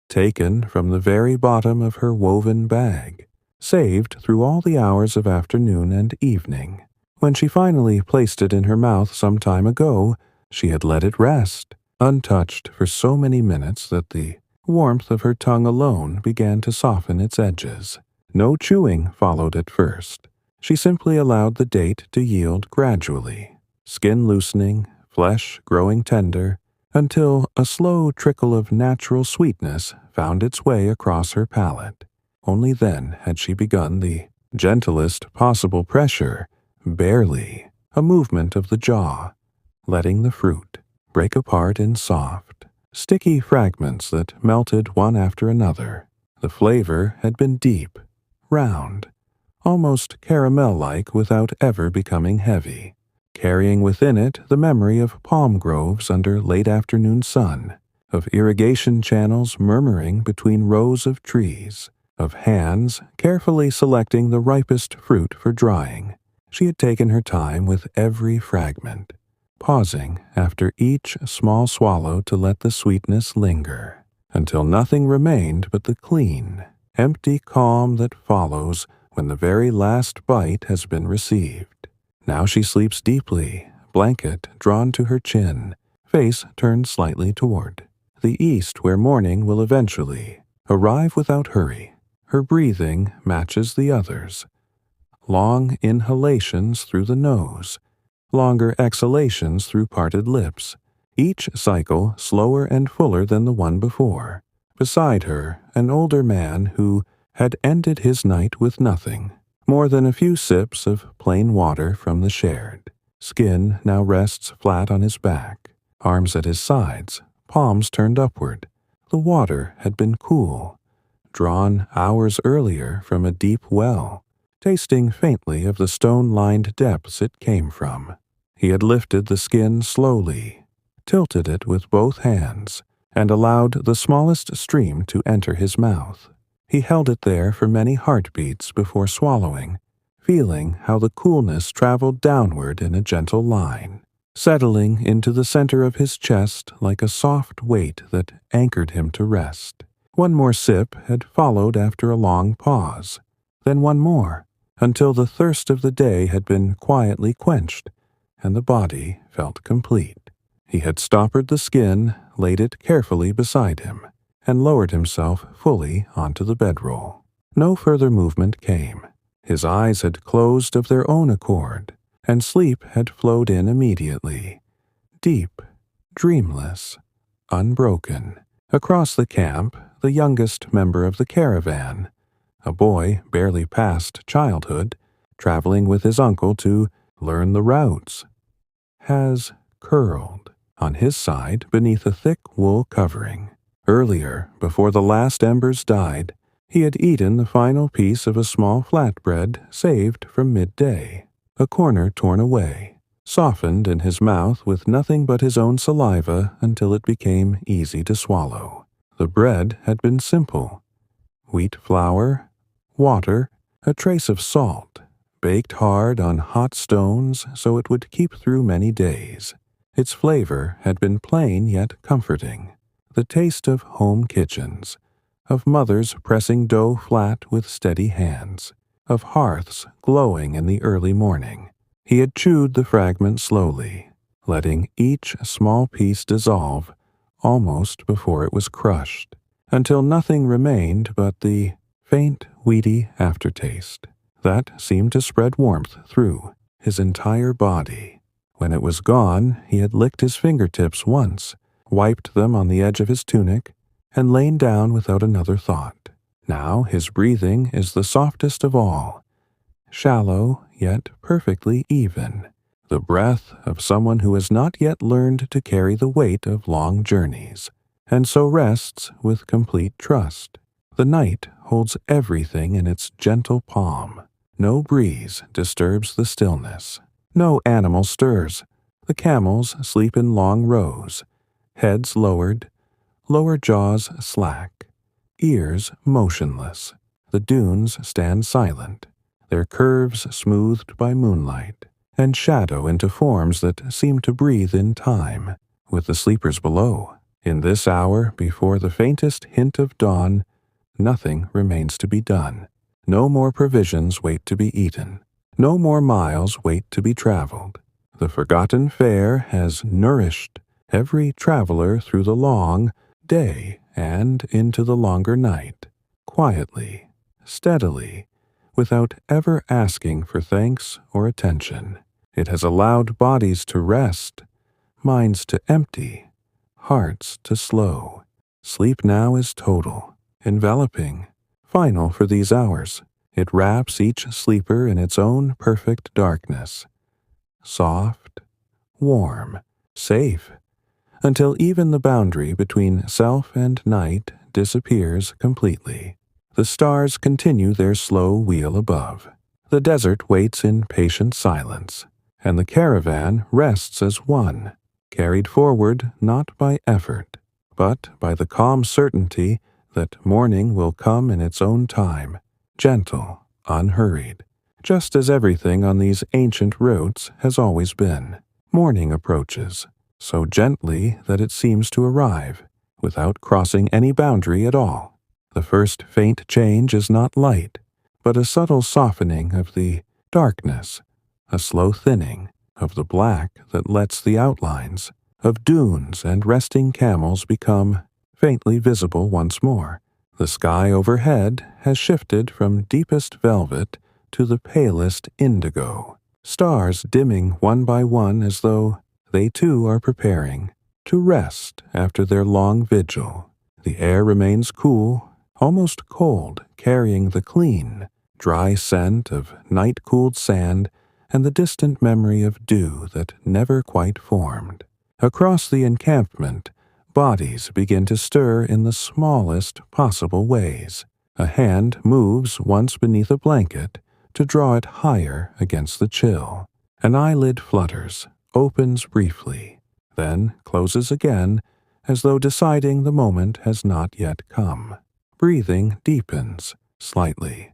taken from the very bottom of her woven bag, saved through all the hours of afternoon and evening. When she finally placed it in her mouth some time ago, she had let it rest, untouched for so many minutes that the warmth of her tongue alone began to soften its edges. No chewing followed at first. She simply allowed the date to yield gradually, skin loosening, flesh growing tender, until a slow trickle of natural sweetness found its way across her palate. Only then had she begun the gentlest possible pressure, barely a movement of the jaw, letting the fruit break apart in soft, sticky fragments that melted one after another. The flavor had been deep, round, almost caramel-like without ever becoming heavy, carrying within it the memory of palm groves under late afternoon sun, of irrigation channels murmuring between rows of trees, of hands carefully selecting the ripest fruit for drying. She had taken her time with every fragment, pausing after each small swallow to let the sweetness linger, until nothing remained but the clean, empty calm that follows when the very last bite has been received. Now she sleeps deeply, blanket drawn to her chin, face turned slightly toward the east where morning will eventually arrive without hurry. Her breathing matches the others. Long inhalations through the nose, longer exhalations through parted lips, each cycle slower and fuller than the one before. Beside her, an older man who had ended his night with nothing more than a few sips of plain water from the shared. Skin now rests flat on his back, arms at his sides, palms turned upward. The water had been cool, drawn hours earlier from a deep well, tasting faintly of the stone-lined depths it came from. He had lifted the skin slowly, tilted it with both hands, and allowed the smallest stream to enter his mouth. He held it there for many heartbeats before swallowing, feeling how the coolness traveled downward in a gentle line. settling into the center of his chest like a soft weight that anchored him to rest. One more sip had followed after a long pause, then one more, until the thirst of the day had been quietly quenched, and the body felt complete. He had stoppered the skin, laid it carefully beside him, and lowered himself fully onto the bedroll. No further movement came. His eyes had closed of their own accord, and sleep had flowed in immediately. Deep, dreamless, unbroken. Across the camp, the youngest member of the caravan, a boy barely past childhood, traveling with his uncle to learn the routes, has curled on his side beneath a thick wool covering. Earlier, before the last embers died, he had eaten the final piece of a small flatbread saved from midday, a corner torn away, softened in his mouth with nothing but his own saliva until it became easy to swallow. The bread had been simple: wheat flour, water, a trace of salt, baked hard on hot stones so it would keep through many days. Its flavor had been plain yet comforting, the taste of home kitchens, of mothers pressing dough flat with steady hands, of hearths glowing in the early morning. He had chewed the fragment slowly, letting each small piece dissolve almost before it was crushed, until nothing remained but the faint, weedy aftertaste that seemed to spread warmth through his entire body. When it was gone, he had licked his fingertips once, wiped them on the edge of his tunic, and lain down without another thought. Now his breathing is the softest of all, shallow yet perfectly even, the breath of someone who has not yet learned to carry the weight of long journeys, and so rests with complete trust. The night holds everything in its gentle palm. No breeze disturbs the stillness. No animal stirs. The camels sleep in long rows, heads lowered, lower jaws slack, ears motionless. The dunes stand silent, their curves smoothed by moonlight, and shadow into forms that seem to breathe in time with the sleepers below. In this hour, before the faintest hint of dawn, nothing remains to be done. No more provisions wait to be eaten. No more miles wait to be traveled. The forgotten fare has nourished every traveler through the long day and into the longer night, quietly, steadily, without ever asking for thanks or attention. It has allowed bodies to rest, minds to empty, hearts to slow. Sleep now is total, enveloping, final for these hours. It wraps each sleeper in its own perfect darkness, soft, warm, safe, until even the boundary between self and night disappears completely. The stars continue their slow wheel above. The desert waits in patient silence, and the caravan rests as one, carried forward not by effort, but by the calm certainty that morning will come in its own time, gentle, unhurried, just as everything on these ancient routes has always been. Morning approaches, so gently that it seems to arrive, without crossing any boundary at all. The first faint change is not light, but a subtle softening of the darkness, a slow thinning of the black that lets the outlines of dunes and resting camels become faintly visible once more. The sky overhead has shifted from deepest velvet to the palest indigo, stars dimming one by one as though they too are preparing to rest after their long vigil. The air remains cool, almost cold, carrying the clean, dry scent of night-cooled sand and the distant memory of dew that never quite formed. Across the encampment, bodies begin to stir in the smallest possible ways. A hand moves once beneath a blanket to draw it higher against the chill. An eyelid flutters, opens briefly, then closes again as though deciding the moment has not yet come. Breathing deepens slightly.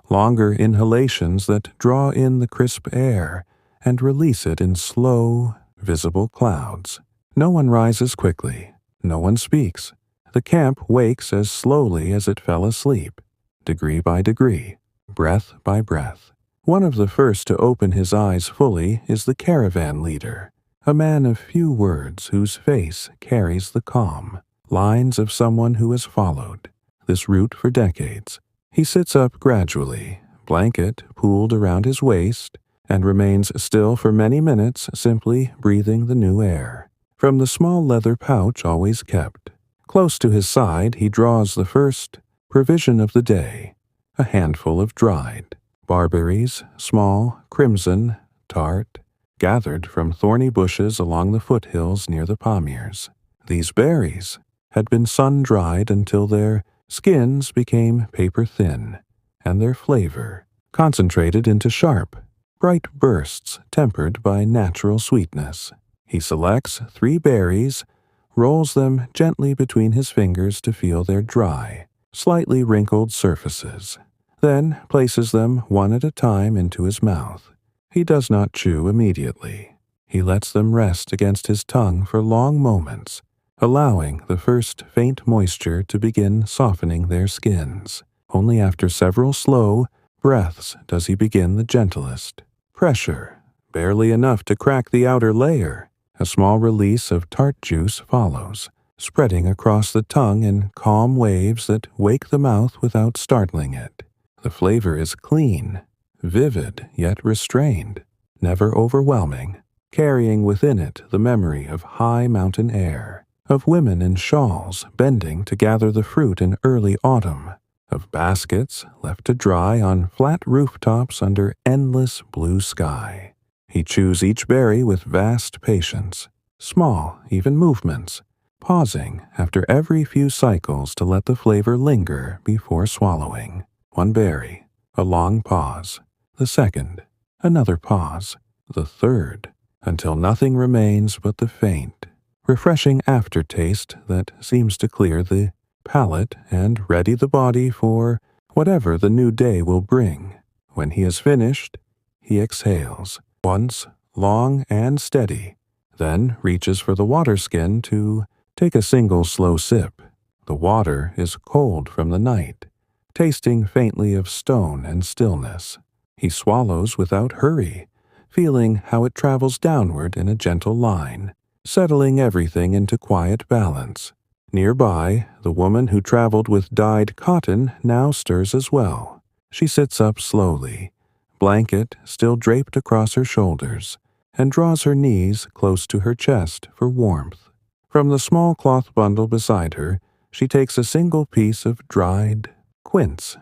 Longer inhalations that draw in the crisp air and release it in slow, visible clouds. No one rises quickly. No one speaks. The camp wakes as slowly as it fell asleep, degree by degree, breath by breath. One of the first to open his eyes fully is the caravan leader, a man of few words whose face carries the calm lines of someone who has followed this route for decades. He sits up gradually, blanket pooled around his waist, and remains still for many minutes, simply breathing the new air from the small leather pouch always kept. Close to his side, he draws the first provision of the day, a handful of dried barberries, small, crimson, tart, gathered from thorny bushes along the foothills near the Pamirs. These berries had been sun-dried until their skins became paper-thin, and their flavor concentrated into sharp, bright bursts tempered by natural sweetness. He selects 3 berries, rolls them gently between his fingers to feel their dry, slightly wrinkled surfaces, then places them one at a time into his mouth. He does not chew immediately. He lets them rest against his tongue for long moments, allowing the first faint moisture to begin softening their skins. Only after several slow breaths does he begin the gentlest pressure, barely enough to crack the outer layer. A small release of tart juice follows, spreading across the tongue in calm waves that wake the mouth without startling it. The flavor is clean, vivid yet restrained, never overwhelming, carrying within it the memory of high mountain air, of women in shawls bending to gather the fruit in early autumn, of baskets left to dry on flat rooftops under endless blue sky. He chews each berry with vast patience, small, even movements, pausing after every few cycles to let the flavor linger before swallowing. One berry, a long pause. The second, another pause. The third, until nothing remains but the faint, refreshing aftertaste that seems to clear the palate and ready the body for whatever the new day will bring. When he has finished, he exhales, once long and steady, then reaches for the water skin to take a single slow sip. The water is cold from the night, tasting faintly of stone and stillness. He swallows without hurry, feeling how it travels downward in a gentle line, settling everything into quiet balance. Nearby, the woman who traveled with dyed cotton now stirs as well. She sits up slowly, blanket still draped across her shoulders, and draws her knees close to her chest for warmth. From the small cloth bundle beside her, she takes a single piece of dried quince,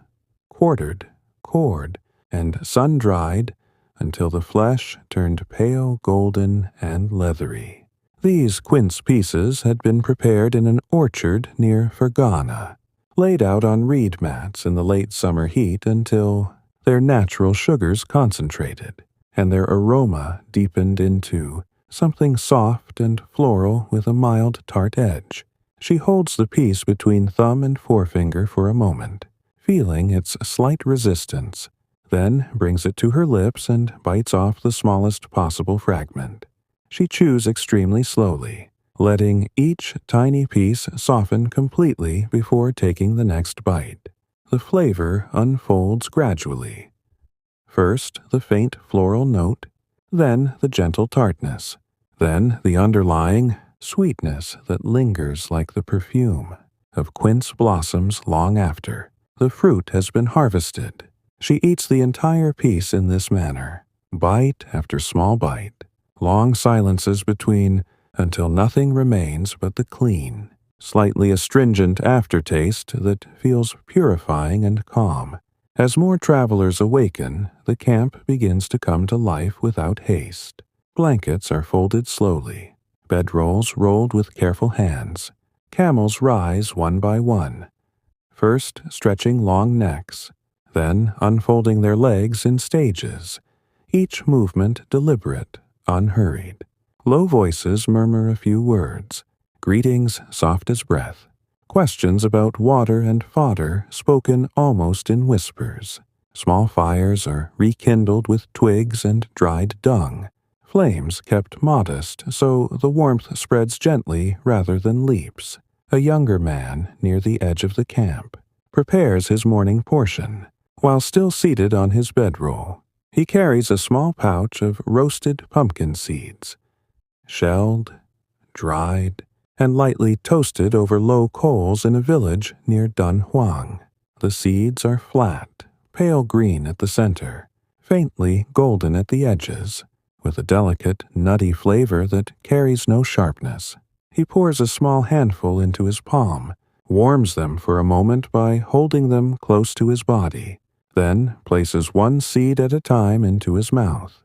quartered, cored, and sun-dried until the flesh turned pale golden and leathery. These quince pieces had been prepared in an orchard near Fergana, laid out on reed mats in the late summer heat until their natural sugars concentrated, and their aroma deepened into something soft and floral with a mild tart edge. She holds the piece between thumb and forefinger for a moment, feeling its slight resistance, then brings it to her lips and bites off the smallest possible fragment. She chews extremely slowly, letting each tiny piece soften completely before taking the next bite. The flavor unfolds gradually. First, the faint floral note, then the gentle tartness, then the underlying sweetness that lingers like the perfume of quince blossoms long after the fruit has been harvested. She eats the entire piece in this manner, bite after small bite, long silences between until nothing remains but the clean, slightly astringent aftertaste that feels purifying and calm. As more travelers awaken, the camp begins to come to life without haste. Blankets are folded slowly, bedrolls rolled with careful hands. Camels rise one by one, first stretching long necks, then unfolding their legs in stages, each movement deliberate, unhurried. Low voices murmur a few words, greetings soft as breath, questions about water and fodder spoken almost in whispers. Small fires are rekindled with twigs and dried dung, Flames kept modest, so the warmth spreads gently rather than leaps. A younger man, near the edge of the camp, prepares his morning portion. While still seated on his bedroll, he carries a small pouch of roasted pumpkin seeds, shelled, dried, and lightly toasted over low coals in a village near Dunhuang. The seeds are flat, pale green at the center, faintly golden at the edges, with a delicate, nutty flavor that carries no sharpness. He pours a small handful into his palm, warms them for a moment by holding them close to his body, then places one seed at a time into his mouth.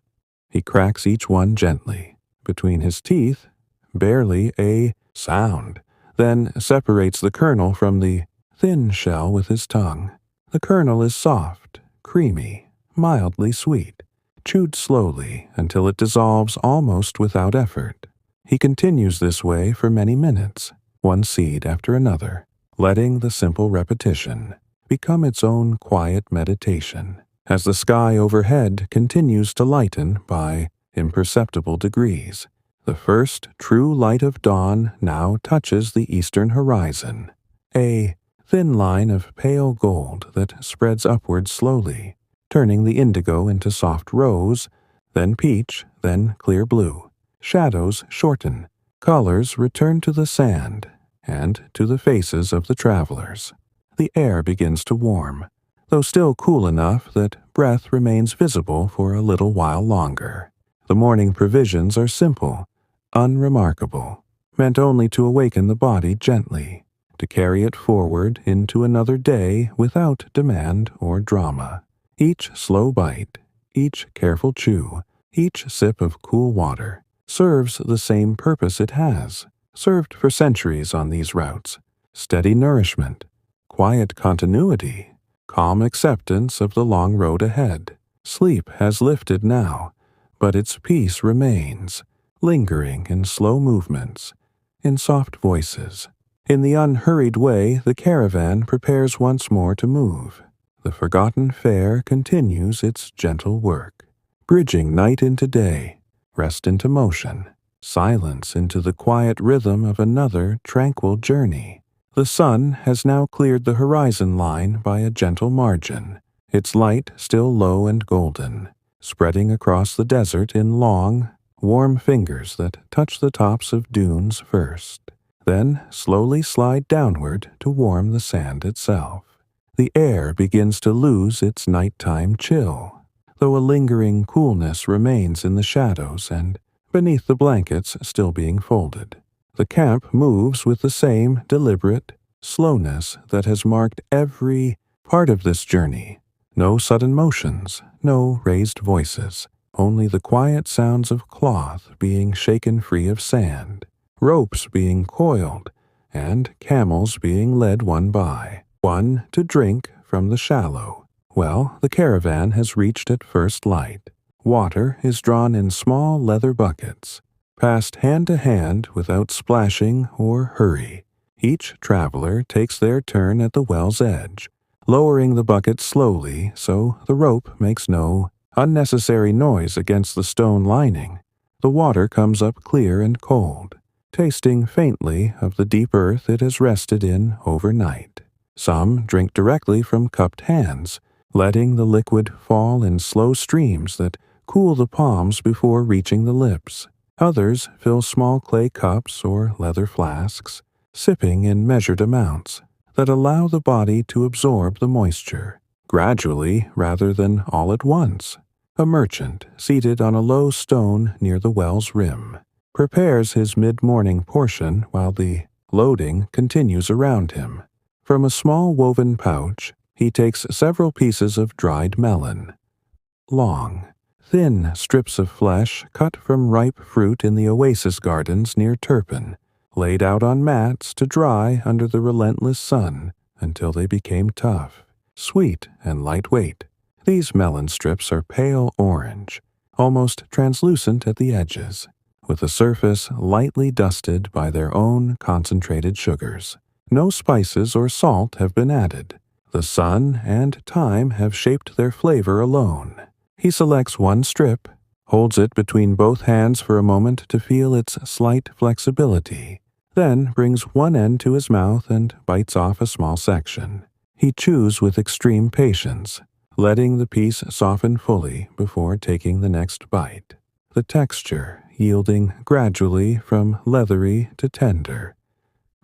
He cracks each one gently. Between his teeth, barely a sound, then separates the kernel from the thin shell with his tongue. The kernel is soft, creamy, mildly sweet, chewed slowly until it dissolves almost without effort. He continues this way for many minutes, one seed after another, letting the simple repetition become its own quiet meditation, as the sky overhead continues to lighten by imperceptible degrees. The first true light of dawn now touches the eastern horizon, a thin line of pale gold that spreads upward slowly, turning the indigo into soft rose, then peach, then clear blue. Shadows shorten, colors return to the sand and to the faces of the travelers. The air begins to warm, though still cool enough that breath remains visible for a little while longer. The morning provisions are simple, unremarkable, meant only to awaken the body gently, to carry it forward into another day without demand or drama. Each slow bite, each careful chew, each sip of cool water serves the same purpose it has served for centuries on these routes: steady nourishment, quiet continuity, calm acceptance of the long road ahead. Sleep has lifted now, but its peace remains, lingering in slow movements, in soft voices. In the unhurried way, the caravan prepares once more to move. The forgotten fare continues its gentle work, bridging night into day, rest into motion, silence into the quiet rhythm of another tranquil journey. The sun has now cleared the horizon line by a gentle margin, its light still low and golden, spreading across the desert in long, warm fingers that touch the tops of dunes first, then slowly slide downward to warm the sand itself. The air begins to lose its nighttime chill, though a lingering coolness remains in the shadows and beneath the blankets still being folded. The camp moves with the same deliberate slowness that has marked every part of this journey. No sudden motions, no raised voices, only the quiet sounds of cloth being shaken free of sand, ropes being coiled, and camels being led one by, one to drink from the shallow. Well, the caravan has reached at first light. Water is drawn in small leather buckets, passed hand to hand without splashing or hurry. Each traveler takes their turn at the well's edge, lowering the bucket slowly so the rope makes no unnecessary noise against the stone lining. The water comes up clear and cold, tasting faintly of the deep earth it has rested in overnight. Some drink directly from cupped hands, letting the liquid fall in slow streams that cool the palms before reaching the lips. Others fill small clay cups or leather flasks, sipping in measured amounts that allow the body to absorb the moisture, gradually rather than all at once. A merchant, seated on a low stone near the well's rim, prepares his mid-morning portion while the loading continues around him. From a small woven pouch, he takes several pieces of dried melon. Long, thin strips of flesh cut from ripe fruit in the oasis gardens near Turpin, laid out on mats to dry under the relentless sun until they became tough, sweet, and lightweight. These melon strips are pale orange, almost translucent at the edges, with a surface lightly dusted by their own concentrated sugars. No spices or salt have been added. The sun and time have shaped their flavor alone. He selects one strip, holds it between both hands for a moment to feel its slight flexibility, then brings one end to his mouth and bites off a small section. He chews with extreme patience, letting the piece soften fully before taking the next bite, the texture yielding gradually from leathery to tender,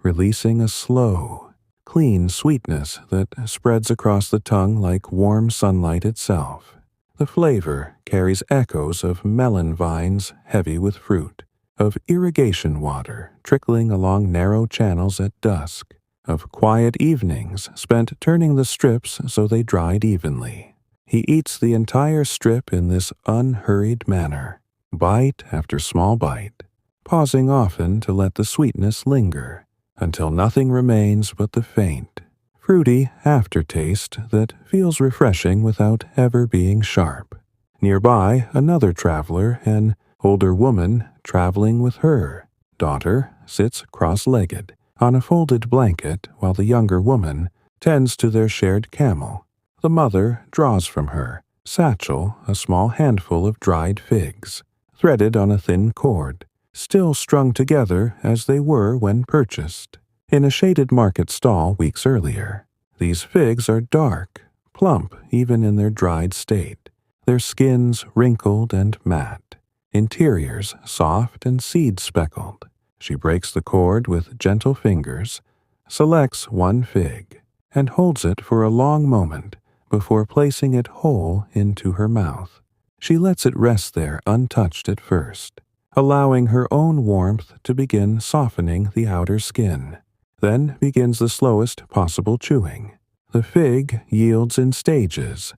releasing a slow, clean sweetness that spreads across the tongue like warm sunlight itself. The flavor carries echoes of melon vines heavy with fruit, of irrigation water trickling along narrow channels at dusk, of quiet evenings spent turning the strips so they dried evenly. He eats the entire strip in this unhurried manner, bite after small bite, pausing often to let the sweetness linger, until nothing remains but the faint, fruity aftertaste that feels refreshing without ever being sharp. Nearby, another traveler, an older woman traveling with her daughter, sits cross-legged on a folded blanket while the younger woman tends to their shared camel. The mother draws from her satchel a small handful of dried figs, threaded on a thin cord, still strung together as they were when purchased in a shaded market stall weeks earlier. These figs are dark, plump even in their dried state, their skins wrinkled and matte, interiors soft and seed-speckled. She breaks the cord with gentle fingers, selects one fig, and holds it for a long moment before placing it whole into her mouth. She lets it rest there untouched at first, allowing her own warmth to begin softening the outer skin. Then begins the slowest possible chewing. The fig yields in stages.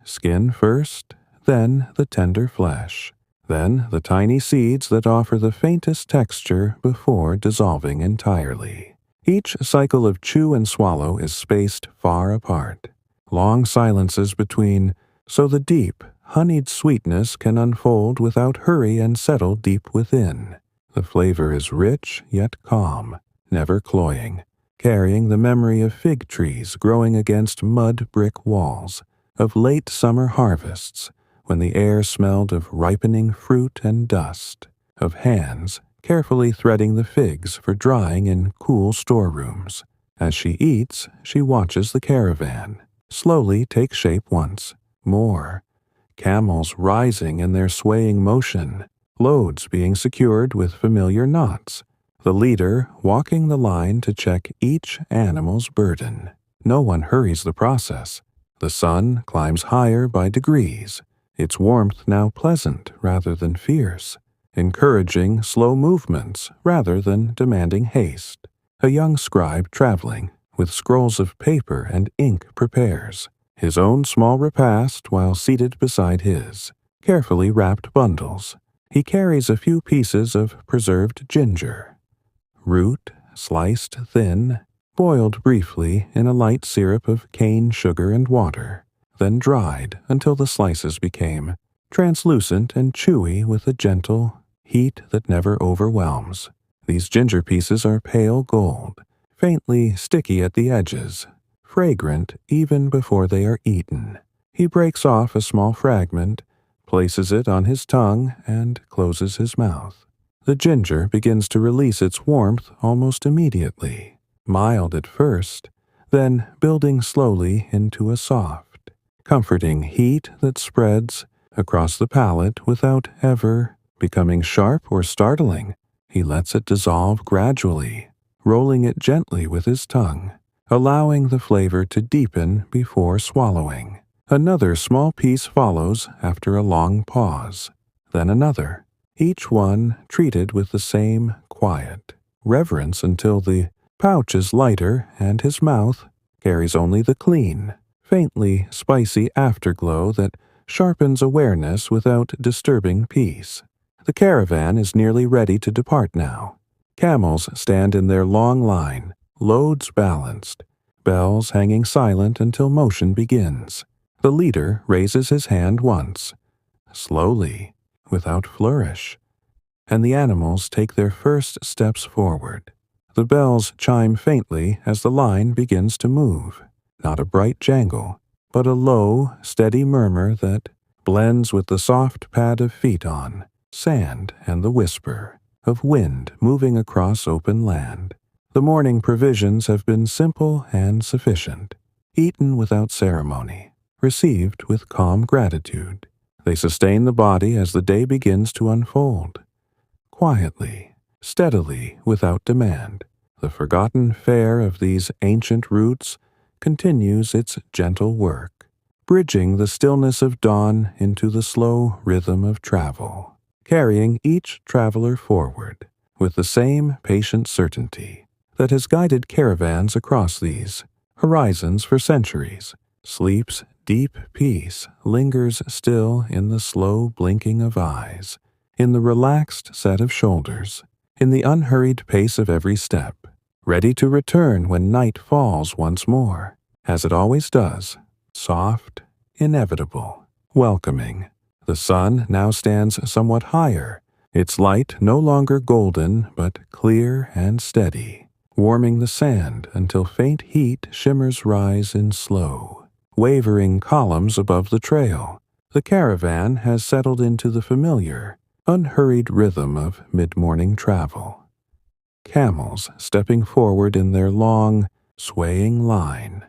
Skin first, then the tender flesh, then the tiny seeds that offer the faintest texture before dissolving entirely. Each cycle of chew and swallow is spaced far apart, long silences between, so the deep, honeyed sweetness can unfold without hurry and settle deep within. The flavor is rich yet calm, never cloying, carrying the memory of fig trees growing against mud brick walls, of late summer harvests when the air smelled of ripening fruit and dust, of hands carefully threading the figs for drying in cool storerooms. As she eats, she watches the caravan slowly take shape once more, camels rising in their swaying motion, loads being secured with familiar knots, the leader walking the line to check each animal's burden. No one hurries the process. The sun climbs higher by degrees, its warmth now pleasant rather than fierce, encouraging slow movements rather than demanding haste. A young scribe traveling with scrolls of paper and ink prepares his own small repast while seated beside his carefully wrapped bundles. He carries a few pieces of preserved ginger, root sliced thin, boiled briefly in a light syrup of cane sugar and water, then dried until the slices became translucent and chewy with a gentle heat that never overwhelms. These ginger pieces are pale gold, faintly sticky at the edges, fragrant even before they are eaten. He breaks off a small fragment, places it on his tongue, and closes his mouth. The ginger begins to release its warmth almost immediately, mild at first, then building slowly into a soft, comforting heat that spreads across the palate without ever becoming sharp or startling. He lets it dissolve gradually, rolling it gently with his tongue, allowing the flavor to deepen before swallowing. Another small piece follows after a long pause, then another, each one treated with the same quiet reverence until the pouch is lighter and his mouth carries only the clean, faintly spicy afterglow that sharpens awareness without disturbing peace. The caravan is nearly ready to depart now. Camels stand in their long line, loads balanced, bells hanging silent until motion begins. The leader raises his hand once, slowly, without flourish, and the animals take their first steps forward. The bells chime faintly as the line begins to move, not a bright jangle, but a low, steady murmur that blends with the soft pad of feet on sand and the whisper of wind moving across open land. The morning provisions have been simple and sufficient, eaten without ceremony, received with calm gratitude. They sustain the body as the day begins to unfold. Quietly, steadily, without demand, the forgotten fare of these ancient roots continues its gentle work, bridging the stillness of dawn into the slow rhythm of travel, carrying each traveler forward with the same patient certainty that has guided caravans across these horizons for centuries. Sleep's deep peace lingers still in the slow blinking of eyes, in the relaxed set of shoulders, in the unhurried pace of every step, ready to return when night falls once more, as it always does, soft, inevitable, welcoming. The sun now stands somewhat higher, its light no longer golden but clear and steady, warming the sand until faint heat shimmers rise in slow, wavering columns above the trail. The caravan has settled into the familiar, unhurried rhythm of mid-morning travel. Camels stepping forward in their long, swaying line,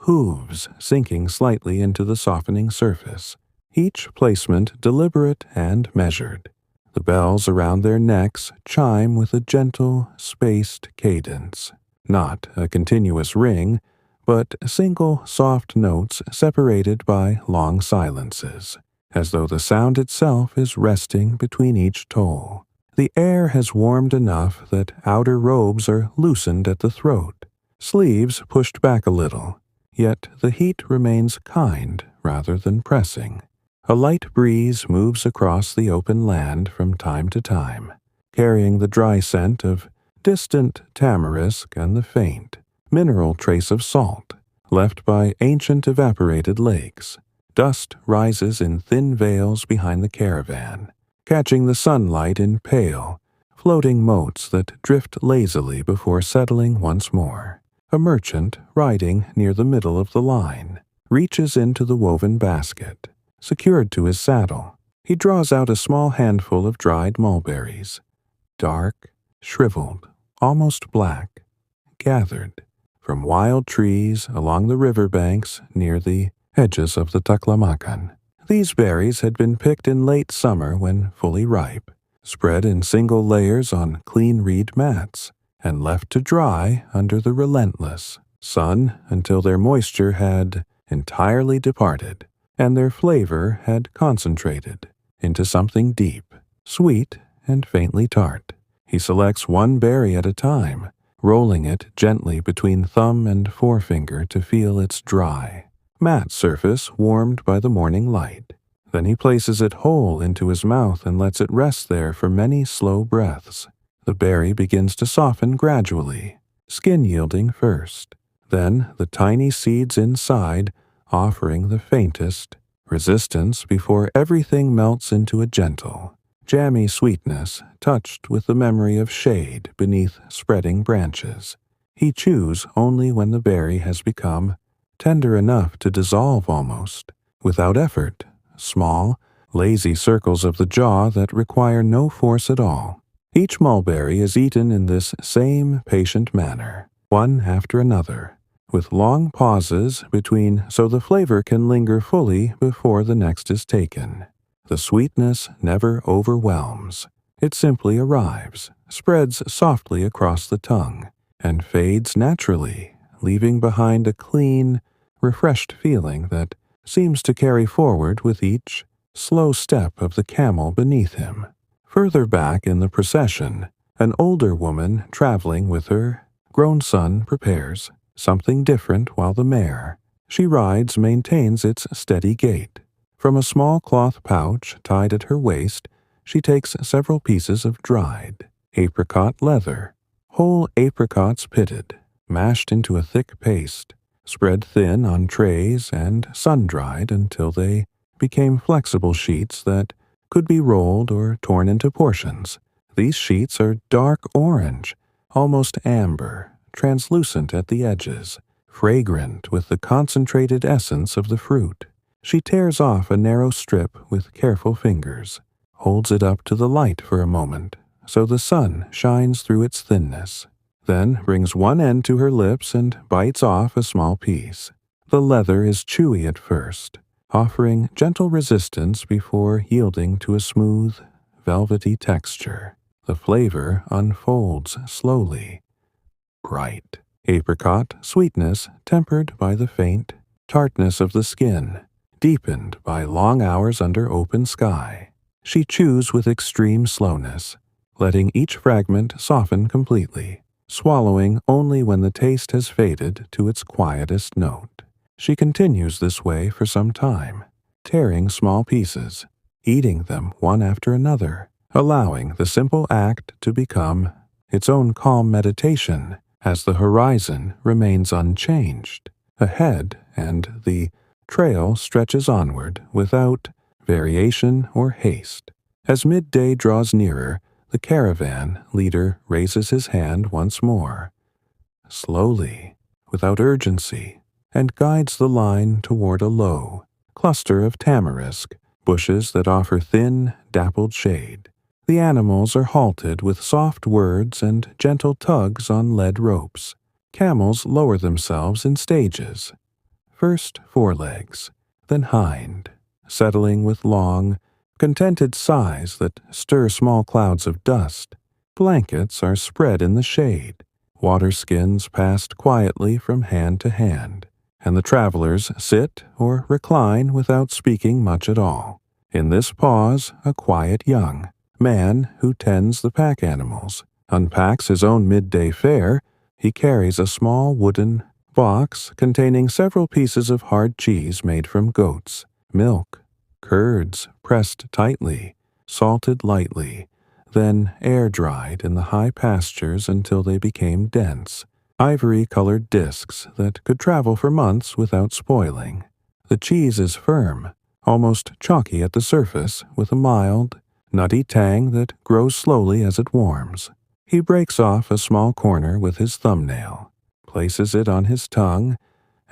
hooves sinking slightly into the softening surface, each placement deliberate and measured. The bells around their necks chime with a gentle, spaced cadence, not a continuous ring, but single soft notes separated by long silences, as though the sound itself is resting between each toll. The air has warmed enough that outer robes are loosened at the throat, sleeves pushed back a little, yet the heat remains kind rather than pressing. A light breeze moves across the open land from time to time, carrying the dry scent of distant tamarisk and the faint, mineral trace of salt, left by ancient evaporated lakes. Dust rises in thin veils behind the caravan, catching the sunlight in pale, floating motes that drift lazily before settling once more. A merchant, riding near the middle of the line, reaches into the woven basket. Secured to his saddle, he draws out a small handful of dried mulberries, dark, shriveled, almost black, gathered from wild trees along the river banks near the edges of the Taklamakan. These berries had been picked in late summer when fully ripe, spread in single layers on clean reed mats, and left to dry under the relentless sun until their moisture had entirely departed, and their flavor had concentrated into something deep, sweet, and faintly tart. He selects one berry at a time, rolling it gently between thumb and forefinger to feel its dry, matte surface warmed by the morning light. Then he places it whole into his mouth and lets it rest there for many slow breaths. The berry begins to soften gradually, skin yielding first, then the tiny seeds inside offering the faintest resistance before everything melts into a gentle, jammy sweetness touched with the memory of shade beneath spreading branches. He chews only when the berry has become tender enough to dissolve almost, without effort, small, lazy circles of the jaw that require no force at all. Each mulberry is eaten in this same patient manner, one after another, with long pauses between so the flavor can linger fully before the next is taken. The sweetness never overwhelms. It simply arrives, spreads softly across the tongue, and fades naturally, leaving behind a clean, refreshed feeling that seems to carry forward with each slow step of the camel beneath him. Further back in the procession, an older woman traveling with her grown son prepares something different while the mare she rides maintains its steady gait. From a small cloth pouch tied at her waist, she takes several pieces of dried apricot leather, whole apricots pitted, mashed into a thick paste, spread thin on trays and sun-dried until they became flexible sheets that could be rolled or torn into portions. These sheets are dark orange, almost amber, translucent at the edges, fragrant with the concentrated essence of the fruit. She tears off a narrow strip with careful fingers, holds it up to the light for a moment so the sun shines through its thinness, then brings one end to her lips and bites off a small piece. The leather is chewy at first, offering gentle resistance before yielding to a smooth, velvety texture. The flavor unfolds slowly. Bright apricot sweetness tempered by the faint tartness of the skin, deepened by long hours under open sky. She chews with extreme slowness, letting each fragment soften completely, swallowing only when the taste has faded to its quietest note. She continues this way for some time, tearing small pieces, eating them one after another, allowing the simple act to become its own calm meditation as the horizon remains unchanged ahead and the trail stretches onward without variation or haste. As midday draws nearer, the caravan leader raises his hand once more, slowly, without urgency, and guides the line toward a low cluster of tamarisk bushes that offer thin, dappled shade. The animals are halted with soft words and gentle tugs on lead ropes. Camels lower themselves in stages, first forelegs, then hind, settling with long, contented sighs that stir small clouds of dust. Blankets are spread in the shade, water skins passed quietly from hand to hand, and the travelers sit or recline without speaking much at all. In this pause, a quiet young man who tends the pack animals unpacks his own midday fare. He carries a small wooden box containing several pieces of hard cheese made from goats, milk, curds pressed tightly, salted lightly, then air-dried in the high pastures until they became dense, ivory-colored discs that could travel for months without spoiling. The cheese is firm, almost chalky at the surface, with a mild, nutty tang that grows slowly as it warms. He breaks off a small corner with his thumbnail, places it on his tongue,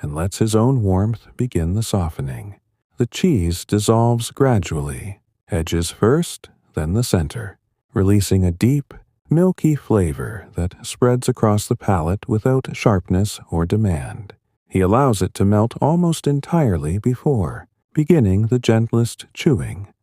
and lets his own warmth begin the softening. The cheese dissolves gradually, edges first, then the center, releasing a deep, milky flavor that spreads across the palate without sharpness or demand. He allows it to melt almost entirely before beginning the gentlest chewing.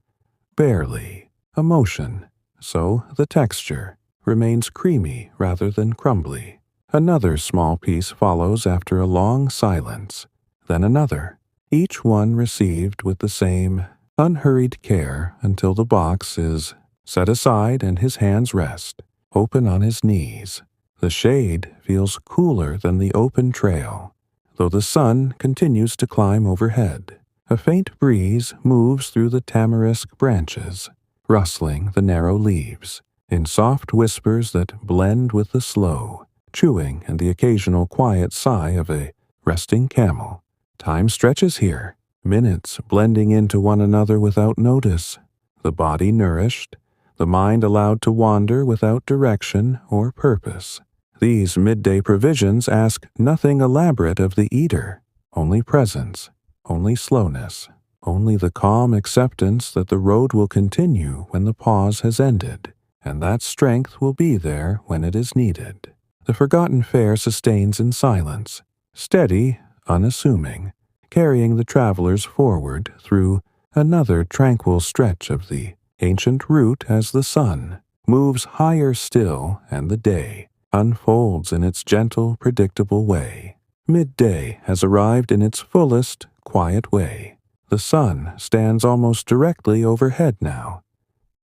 Barely a motion, so the texture remains creamy rather than crumbly. Another small piece follows after a long silence, then another, each one received with the same unhurried care until the box is set aside and his hands rest, open on his knees. The shade feels cooler than the open trail, though the sun continues to climb overhead. A faint breeze moves through the tamarisk branches, rustling the narrow leaves, in soft whispers that blend with the slow chewing and the occasional quiet sigh of a resting camel. Time stretches here, minutes blending into one another without notice, the body nourished, the mind allowed to wander without direction or purpose. These midday provisions ask nothing elaborate of the eater, only presence, only slowness, only the calm acceptance that the road will continue when the pause has ended, and that strength will be there when it is needed. The forgotten fare sustains in silence, steady, unassuming, carrying the travelers forward through another tranquil stretch of the ancient route as the sun moves higher still and the day unfolds in its gentle, predictable way. Midday has arrived in its fullest, quiet way. The sun stands almost directly overhead now,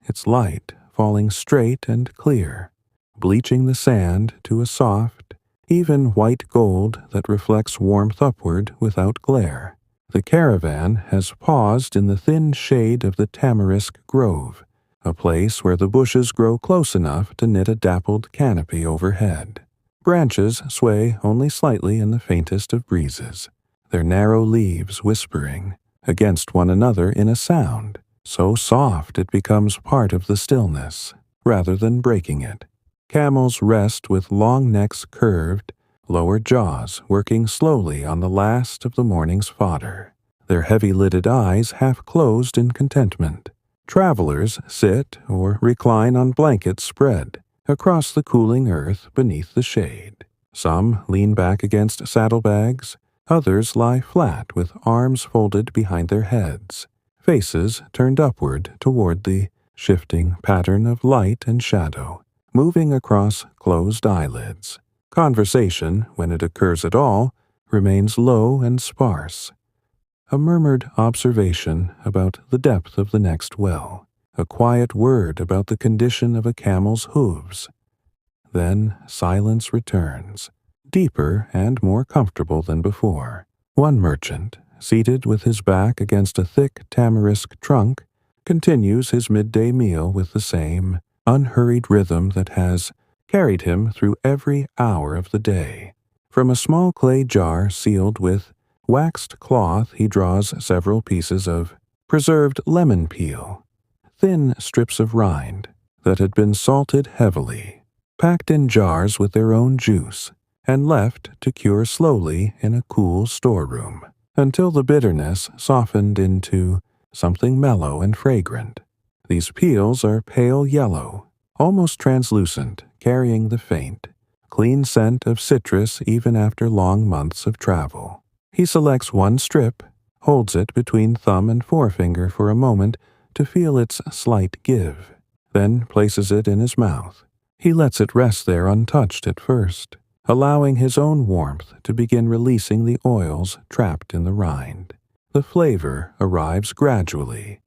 its light falling straight and clear, bleaching the sand to a soft, even white gold that reflects warmth upward without glare. The caravan has paused in the thin shade of the tamarisk grove, a place where the bushes grow close enough to knit a dappled canopy overhead. Branches sway only slightly in the faintest of breezes, their narrow leaves whispering against one another in a sound so soft it becomes part of the stillness, rather than breaking it. Camels rest with long necks curved, lower jaws working slowly on the last of the morning's fodder. their heavy-lidded eyes half closed in contentment. Travelers sit or recline on blankets spread across the cooling earth beneath the shade. Some lean back against saddlebags, others lie flat with arms folded behind their heads, faces turned upward toward the shifting pattern of light and shadow, moving across closed eyelids. Conversation, when it occurs at all, remains low and sparse. A murmured observation about the depth of the next well, a quiet word about the condition of a camel's hooves. Then silence returns, deeper and more comfortable than before. One merchant, seated with his back against a thick tamarisk trunk, continues his midday meal with the same unhurried rhythm that has carried him through every hour of the day. From a small clay jar sealed with waxed cloth he draws several pieces of preserved lemon peel, thin strips of rind that had been salted heavily, packed in jars with their own juice, and left to cure slowly in a cool storeroom, until the bitterness softened into something mellow and fragrant. These peels are pale yellow, almost translucent, carrying the faint, clean scent of citrus even after long months of travel. He selects one strip, holds it between thumb and forefinger for a moment to feel its slight give, then places it in his mouth. He lets it rest there untouched at first, allowing his own warmth to begin releasing the oils trapped in the rind. The flavor arrives gradually.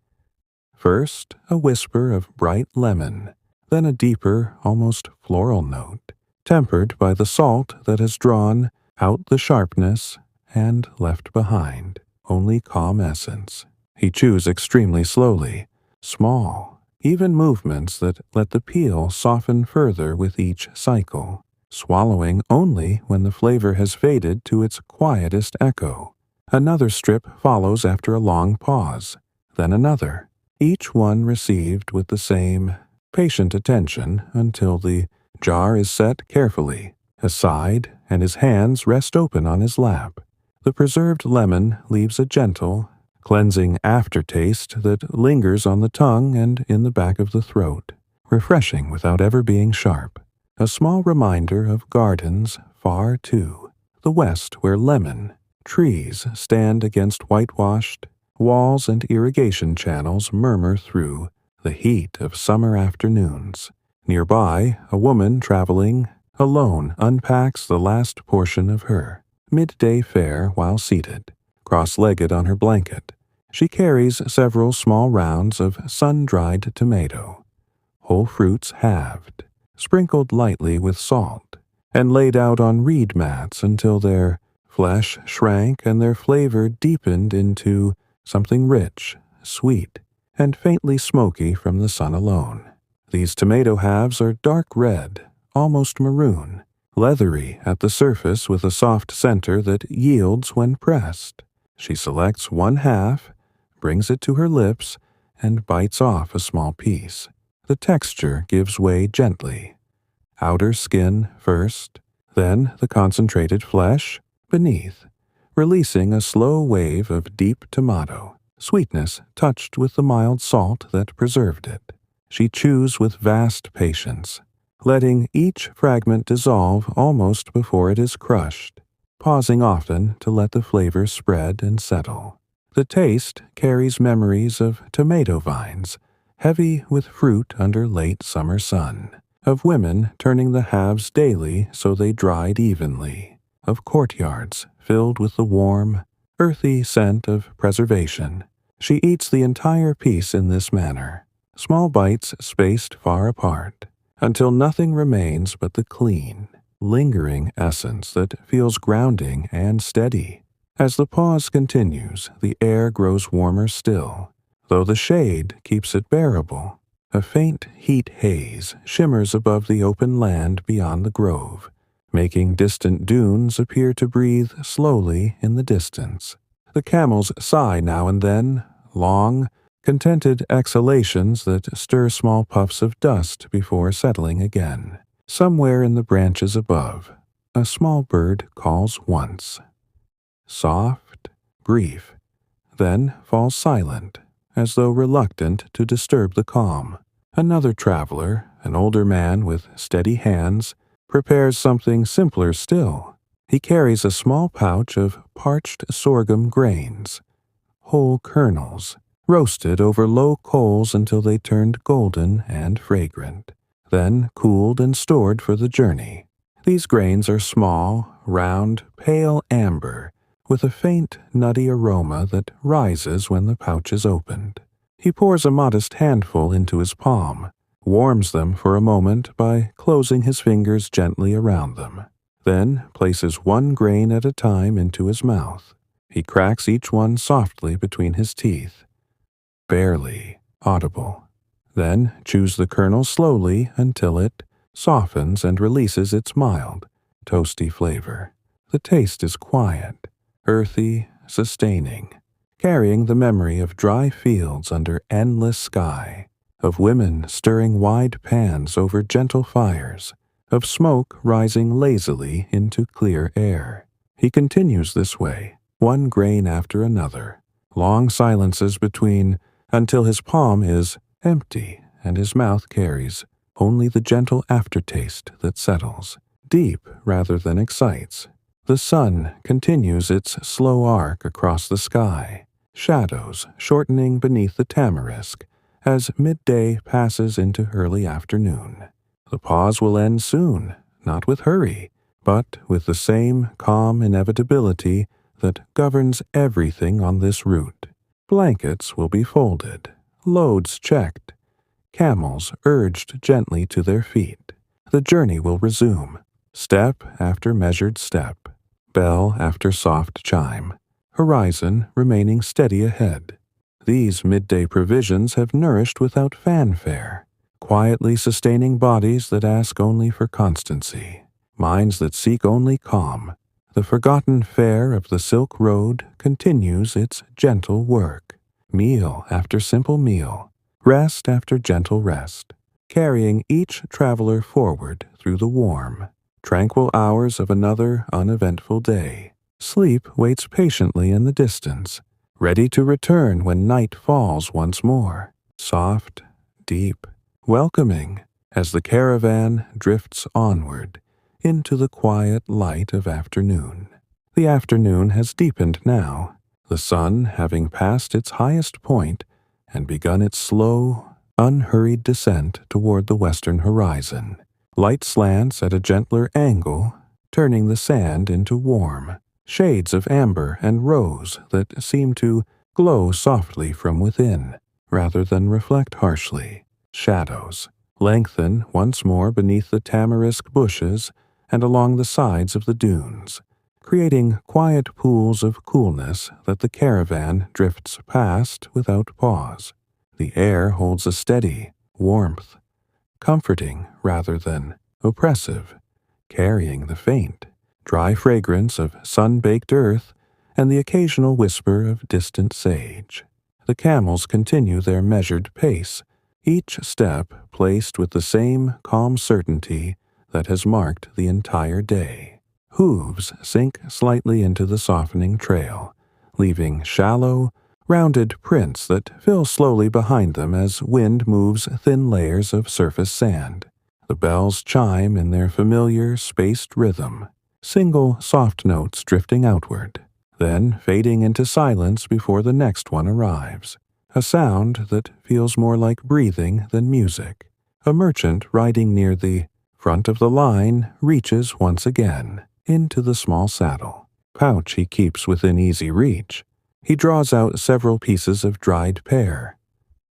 First, a whisper of bright lemon, then a deeper, almost floral note, tempered by the salt that has drawn out the sharpness and left behind only calm essence. He chews extremely slowly, small, even movements that let the peel soften further with each cycle, swallowing only when the flavor has faded to its quietest echo. Another strip follows after a long pause, then another, each one received with the same patient attention until the jar is set carefully aside and his hands rest open on his lap. The preserved lemon leaves a gentle, cleansing aftertaste that lingers on the tongue and in the back of the throat, refreshing without ever being sharp. A small reminder of gardens far to the west where lemon trees stand against whitewashed walls and irrigation channels murmur through the heat of summer afternoons. Nearby, a woman traveling alone unpacks the last portion of her midday fare while seated, cross-legged on her blanket. She carries several small rounds of sun-dried tomato, whole fruits halved, sprinkled lightly with salt, and laid out on reed mats until their flesh shrank and their flavor deepened into something rich, sweet, and faintly smoky from the sun alone. These tomato halves are dark red, almost maroon, leathery at the surface with a soft center that yields when pressed. She selects one half, brings it to her lips, and bites off a small piece. The texture gives way gently. Outer skin first, then the concentrated flesh beneath, releasing a slow wave of deep tomato, sweetness touched with the mild salt that preserved it. She chews with vast patience, letting each fragment dissolve almost before it is crushed, pausing often to let the flavor spread and settle. The taste carries memories of tomato vines, heavy with fruit under late summer sun, of women turning the halves daily so they dried evenly, of courtyards filled with the warm, earthy scent of preservation. She eats the entire piece in this manner, small bites spaced far apart, until nothing remains but the clean, lingering essence that feels grounding and steady. As the pause continues, the air grows warmer still, though the shade keeps it bearable. A faint heat haze shimmers above the open land beyond the grove, making distant dunes appear to breathe slowly in the distance. The camels sigh now and then, long, contented exhalations that stir small puffs of dust before settling again. Somewhere in the branches above, a small bird calls once. Soft, brief, then falls silent, as though reluctant to disturb the calm. Another traveler, an older man with steady hands, prepares something simpler still. He carries a small pouch of parched sorghum grains, whole kernels, roasted over low coals until they turned golden and fragrant, then cooled and stored for the journey. These grains are small, round, pale amber, with a faint, nutty aroma that rises when the pouch is opened. He pours a modest handful into his palm, warms them for a moment by closing his fingers gently around them, then places one grain at a time into his mouth. He cracks each one softly between his teeth, barely audible. Then chews the kernel slowly until it softens and releases its mild, toasty flavor. The taste is quiet, earthy, sustaining, carrying the memory of dry fields under endless sky, of women stirring wide pans over gentle fires, of smoke rising lazily into clear air. He continues this way, one grain after another, long silences between, until his palm is empty and his mouth carries only the gentle aftertaste that settles, deep rather than excites. The sun continues its slow arc across the sky, shadows shortening beneath the tamarisk as midday passes into early afternoon. The pause will end soon, not with hurry, but with the same calm inevitability that governs everything on this route. Blankets will be folded, loads checked, camels urged gently to their feet. The journey will resume, step after measured step, bell after soft chime, horizon remaining steady ahead. These midday provisions have nourished without fanfare, quietly sustaining bodies that ask only for constancy, minds that seek only calm. The forgotten fare of the Silk Road continues its gentle work, meal after simple meal, rest after gentle rest, carrying each traveler forward through the warm, tranquil hours of another uneventful day. Sleep waits patiently in the distance, ready to return when night falls once more, soft, deep, welcoming, as the caravan drifts onward into the quiet light of afternoon. The afternoon has deepened now, the sun having passed its highest point and begun its slow, unhurried descent toward the western horizon. Light slants at a gentler angle, turning the sand into warm, shades of amber and rose that seem to glow softly from within, rather than reflect harshly. Shadows lengthen once more beneath the tamarisk bushes and along the sides of the dunes, creating quiet pools of coolness that the caravan drifts past without pause. The air holds a steady warmth, comforting rather than oppressive, carrying the faint, dry fragrance of sun-baked earth and the occasional whisper of distant sage. The camels continue their measured pace, each step placed with the same calm certainty that has marked the entire day. Hooves sink slightly into the softening trail, leaving shallow, rounded prints that fill slowly behind them as wind moves thin layers of surface sand. The bells chime in their familiar, spaced rhythm, single soft notes drifting outward, then fading into silence before the next one arrives. A sound that feels more like breathing than music. A merchant riding near the front of the line reaches once again into the small saddle. Pouch he keeps within easy reach. He draws out several pieces of dried pear,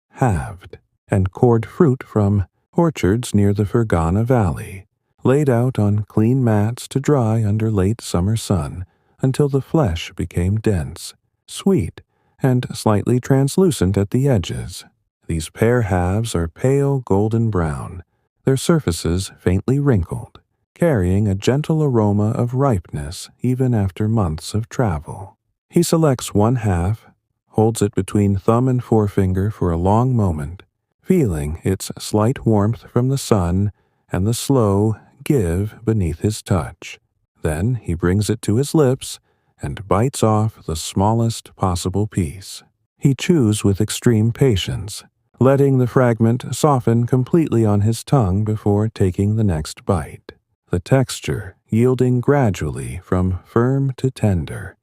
halved, and cored fruit from orchards near the Fergana Valley, laid out on clean mats to dry under late summer sun until the flesh became dense, sweet, and slightly translucent at the edges. These pear halves are pale golden brown, their surfaces faintly wrinkled, carrying a gentle aroma of ripeness even after months of travel. He selects one half, holds it between thumb and forefinger for a long moment, feeling its slight warmth from the sun and the slow give beneath his touch. Then he brings it to his lips and bites off the smallest possible piece. He chews with extreme patience, letting the fragment soften completely on his tongue before taking the next bite, the texture yielding gradually from firm to tender,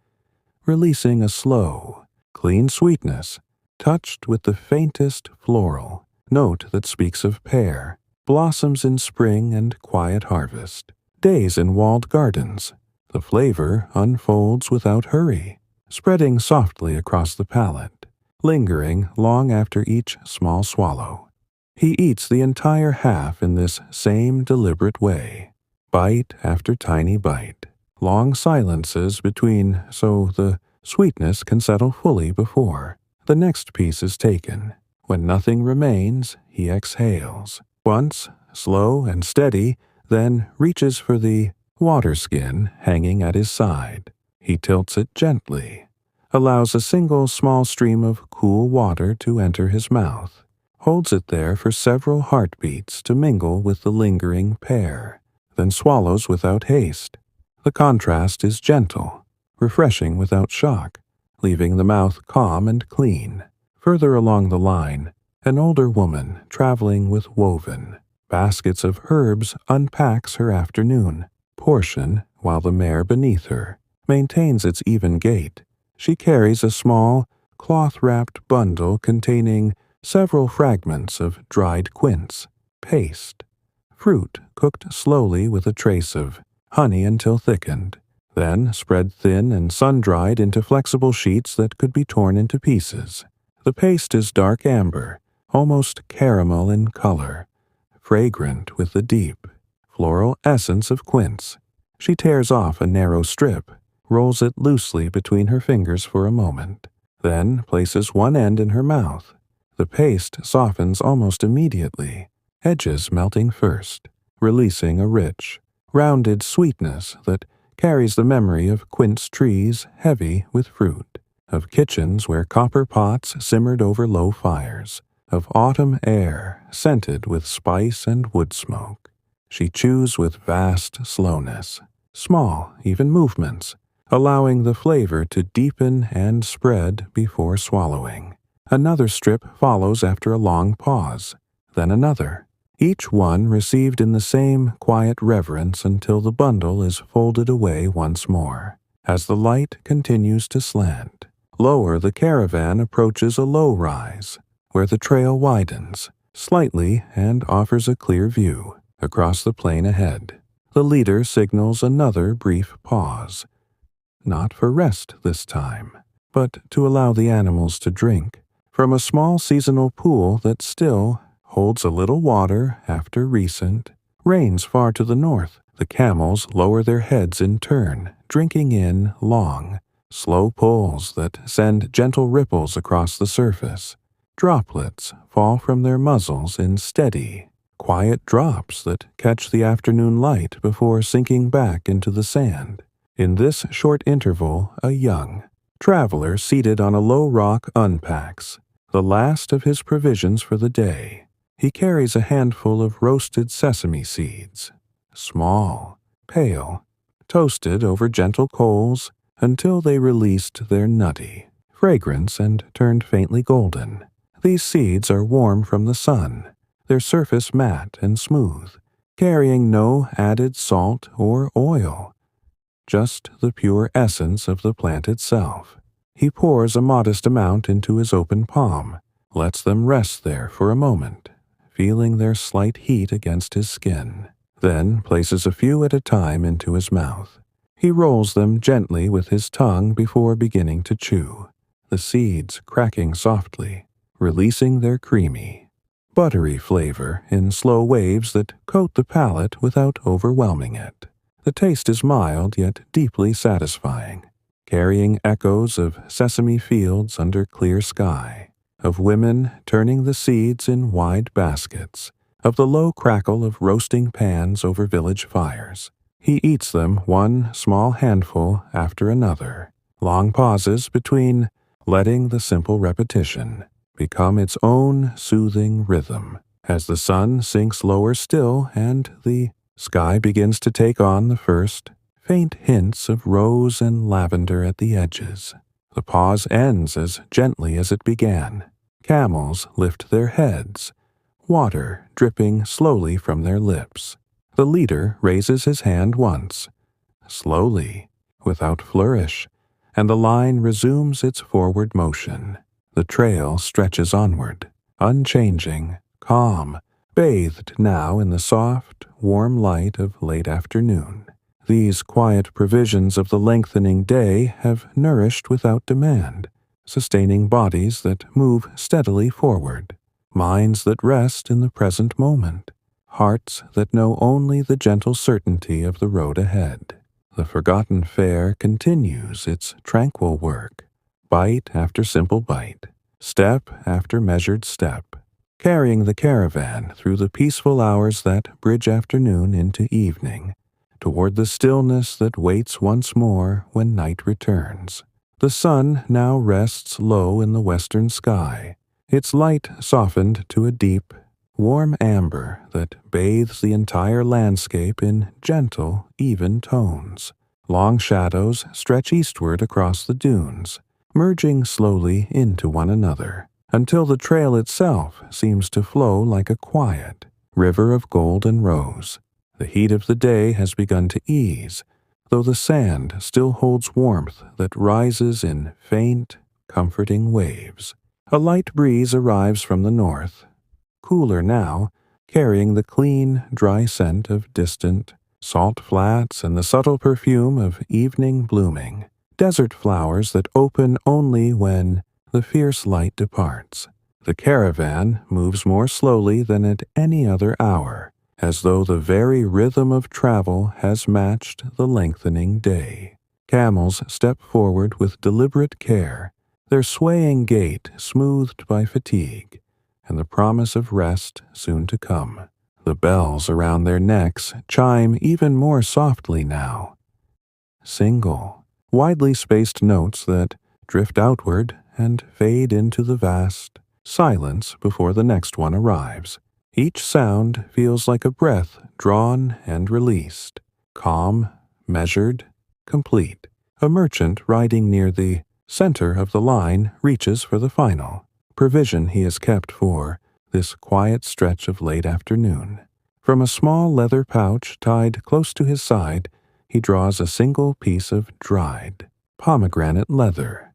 releasing a slow, clean sweetness touched with the faintest floral note that speaks of pear, blossoms in spring and quiet harvest, days in walled gardens. The flavor unfolds without hurry, spreading softly across the palate, lingering long after each small swallow. He eats the entire half in this same deliberate way, bite after tiny bite, long silences between so the sweetness can settle fully before the next piece is taken. When nothing remains, he exhales, once, slow and steady, then reaches for the water skin hanging at his side. He tilts it gently, allows a single small stream of cool water to enter his mouth, holds it there for several heartbeats to mingle with the lingering pear, then swallows without haste. The contrast is gentle, refreshing without shock, leaving the mouth calm and clean. Further along the line, an older woman traveling with woven baskets of herbs unpacks her afternoon portion while the mare beneath her maintains its even gait. She carries a small, cloth-wrapped bundle containing several fragments of dried quince, paste, fruit cooked slowly with a trace of honey until thickened, then spread thin and sun-dried into flexible sheets that could be torn into pieces. The paste is dark amber, almost caramel in color, fragrant with the deep, floral essence of quince. She tears off a narrow strip, rolls it loosely between her fingers for a moment, then places one end in her mouth. The paste softens almost immediately, edges melting first, releasing a rich, rounded sweetness that carries the memory of quince trees heavy with fruit, of kitchens where copper pots simmered over low fires, of autumn air scented with spice and wood smoke. She chews with vast slowness, small, even movements, allowing the flavor to deepen and spread before swallowing. Another strip follows after a long pause, then another, each one received in the same quiet reverence until the bundle is folded away once more. As the light continues to slant, lower the caravan approaches a low rise, where the trail widens slightly and offers a clear view across the plain ahead. The leader signals another brief pause, not for rest this time, but to allow the animals to drink from a small seasonal pool that still holds a little water after recent rains far to the north. The camels lower their heads in turn, drinking in long, slow pulls that send gentle ripples across the surface. Droplets fall from their muzzles in steady, quiet drops that catch the afternoon light before sinking back into the sand. In this short interval, a young traveler seated on a low rock unpacks the last of his provisions for the day. He carries a handful of roasted sesame seeds, small, pale, toasted over gentle coals until they released their nutty fragrance and turned faintly golden. These seeds are warm from the sun, their surface matte and smooth, carrying no added salt or oil, just the pure essence of the plant itself. He pours a modest amount into his open palm, lets them rest there for a moment, feeling their slight heat against his skin, then places a few at a time into his mouth. He rolls them gently with his tongue before beginning to chew, the seeds cracking softly, releasing their creamy, buttery flavor in slow waves that coat the palate without overwhelming it. The taste is mild yet deeply satisfying, carrying echoes of sesame fields under clear sky, of women turning the seeds in wide baskets, of the low crackle of roasting pans over village fires. He eats them one small handful after another, long pauses between, letting the simple repetition become its own soothing rhythm. As the sun sinks lower still and the sky begins to take on the first faint hints of rose and lavender at the edges. The pause ends as gently as it began. Camels lift their heads, water dripping slowly from their lips. The leader raises his hand once, slowly, without flourish, and the line resumes its forward motion. The trail stretches onward, unchanging, calm, bathed now in the soft, warm light of late afternoon. These quiet provisions of the lengthening day have nourished without demand, sustaining bodies that move steadily forward, minds that rest in the present moment, hearts that know only the gentle certainty of the road ahead. The forgotten fare continues its tranquil work, bite after simple bite, step after measured step, carrying the caravan through the peaceful hours that bridge afternoon into evening, toward the stillness that waits once more when night returns. The sun now rests low in the western sky, its light softened to a deep, warm amber that bathes the entire landscape in gentle, even tones. Long shadows stretch eastward across the dunes, merging slowly into one another, until the trail itself seems to flow like a quiet river of gold and rose. The heat of the day has begun to ease, though the sand still holds warmth that rises in faint, comforting waves. A light breeze arrives from the north, cooler now, carrying the clean, dry scent of distant salt flats and the subtle perfume of evening blooming, desert flowers that open only when the fierce light departs. The caravan moves more slowly than at any other hour, as though the very rhythm of travel has matched the lengthening day. Camels step forward with deliberate care, their swaying gait smoothed by fatigue, and the promise of rest soon to come. The bells around their necks chime even more softly now. Single, widely spaced notes that drift outward and fade into the vast silence before the next one arrives. Each sound feels like a breath drawn and released, calm, measured, complete. A merchant riding near the center of the line reaches for the final provision he has kept for this quiet stretch of late afternoon. From a small leather pouch tied close to his side, he draws a single piece of dried pomegranate leather,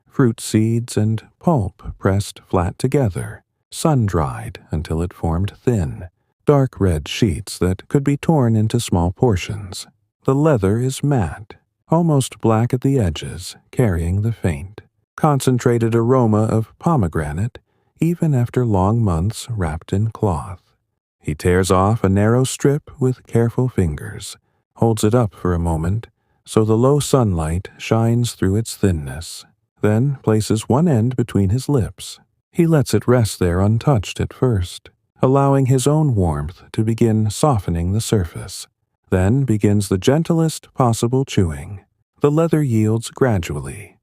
fruit seeds and pulp pressed flat together, sun-dried until it formed thin, dark red sheets that could be torn into small portions. The leather is matte, almost black at the edges, carrying the faint, concentrated aroma of pomegranate, even after long months wrapped in cloth. He tears off a narrow strip with careful fingers, holds it up for a moment so the low sunlight shines through its thinness, then places one end between his lips. He lets it rest there untouched at first, allowing his own warmth to begin softening the surface. Then begins the gentlest possible chewing. The leather yields gradually,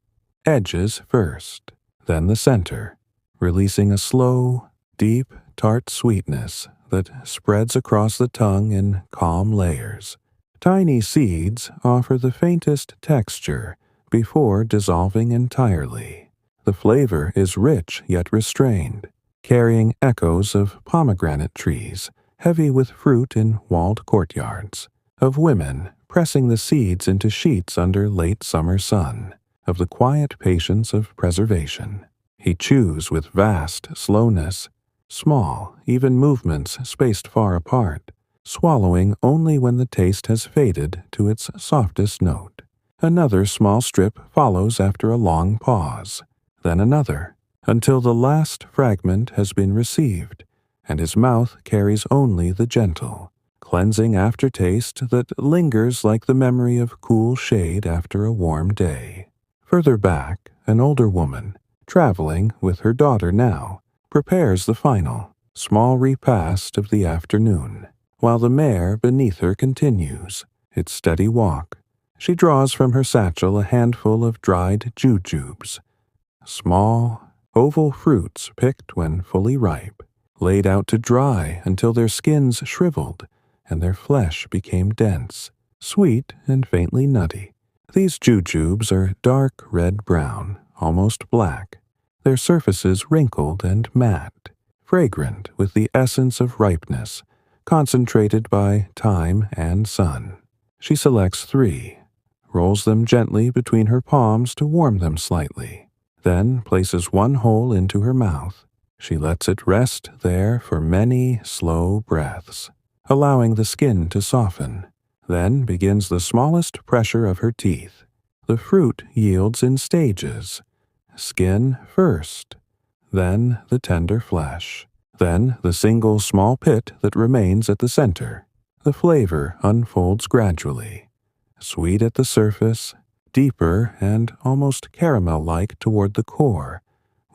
edges first, then the center, releasing a slow, deep, tart sweetness that spreads across the tongue in calm layers. Tiny seeds offer the faintest texture before dissolving entirely. The flavor is rich yet restrained, carrying echoes of pomegranate trees, heavy with fruit in walled courtyards, of women pressing the seeds into sheets under late summer sun, of the quiet patience of preservation. He chews with vast slowness, small, even movements spaced far apart, swallowing only when the taste has faded to its softest note. Another small strip follows after a long pause, then another, until the last fragment has been received, and his mouth carries only the gentle, cleansing aftertaste that lingers like the memory of cool shade after a warm day. Further back, an older woman, traveling with her daughter now, prepares the final, small repast of the afternoon, while the mare beneath her continues its steady walk. She draws from her satchel a handful of dried jujubes, small, oval fruits picked when fully ripe, laid out to dry until their skins shriveled and their flesh became dense. sweet and faintly nutty. These jujubes are dark red-brown, almost black, their surfaces wrinkled and matte, fragrant with the essence of ripeness, concentrated by time and sun. She selects 3, rolls them gently between her palms to warm them slightly, then places one whole into her mouth. She lets it rest there for many slow breaths, allowing the skin to soften, then begins the smallest pressure of her teeth. The fruit yields in stages, skin first, then the tender flesh, then the single small pit that remains at the center. The flavor unfolds gradually, sweet at the surface, deeper and almost caramel-like toward the core,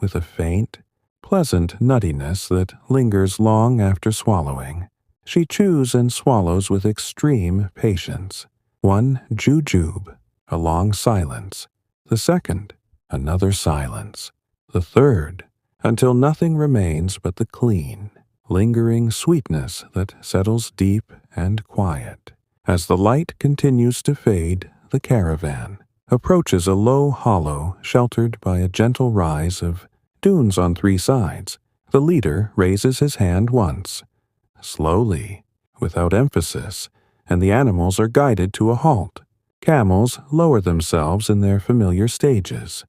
with a faint, pleasant nuttiness that lingers long after swallowing. She chews and swallows with extreme patience. One jujube, a long silence. The second, another silence. The third, until nothing remains but the clean, lingering sweetness that settles deep and quiet. As the light continues to fade, the caravan approaches a low hollow sheltered by a gentle rise of dunes on 3 sides. The leader raises his hand once, slowly, without emphasis, and the animals are guided to a halt. Camels lower themselves in their familiar stages,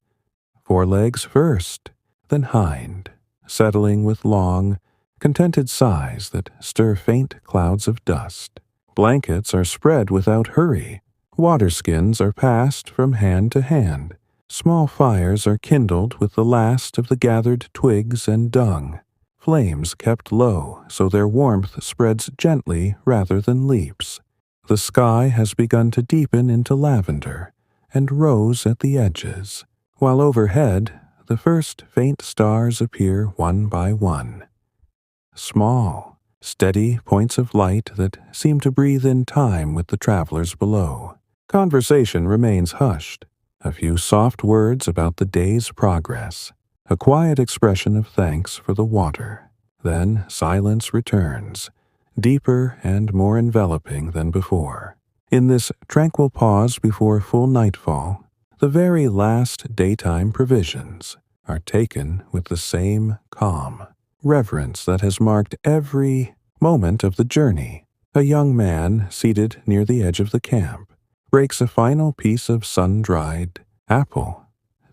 forelegs first, then hind, settling with long, contented sighs that stir faint clouds of dust. Blankets are spread without hurry. Water-skins are passed from hand to hand. Small fires are kindled with the last of the gathered twigs and dung, flames kept low so their warmth spreads gently rather than leaps. The sky has begun to deepen into lavender and rose at the edges, while overhead the first faint stars appear one by one. Small, steady points of light that seem to breathe in time with the travelers below. Conversation remains hushed. A few soft words about the day's progress, a quiet expression of thanks for the water. Then silence returns, deeper and more enveloping than before. In this tranquil pause before full nightfall, the very last daytime provisions are taken with the same calm, reverence that has marked every moment of the journey. A young man, seated near the edge of the camp, breaks a final piece of sun-dried apple,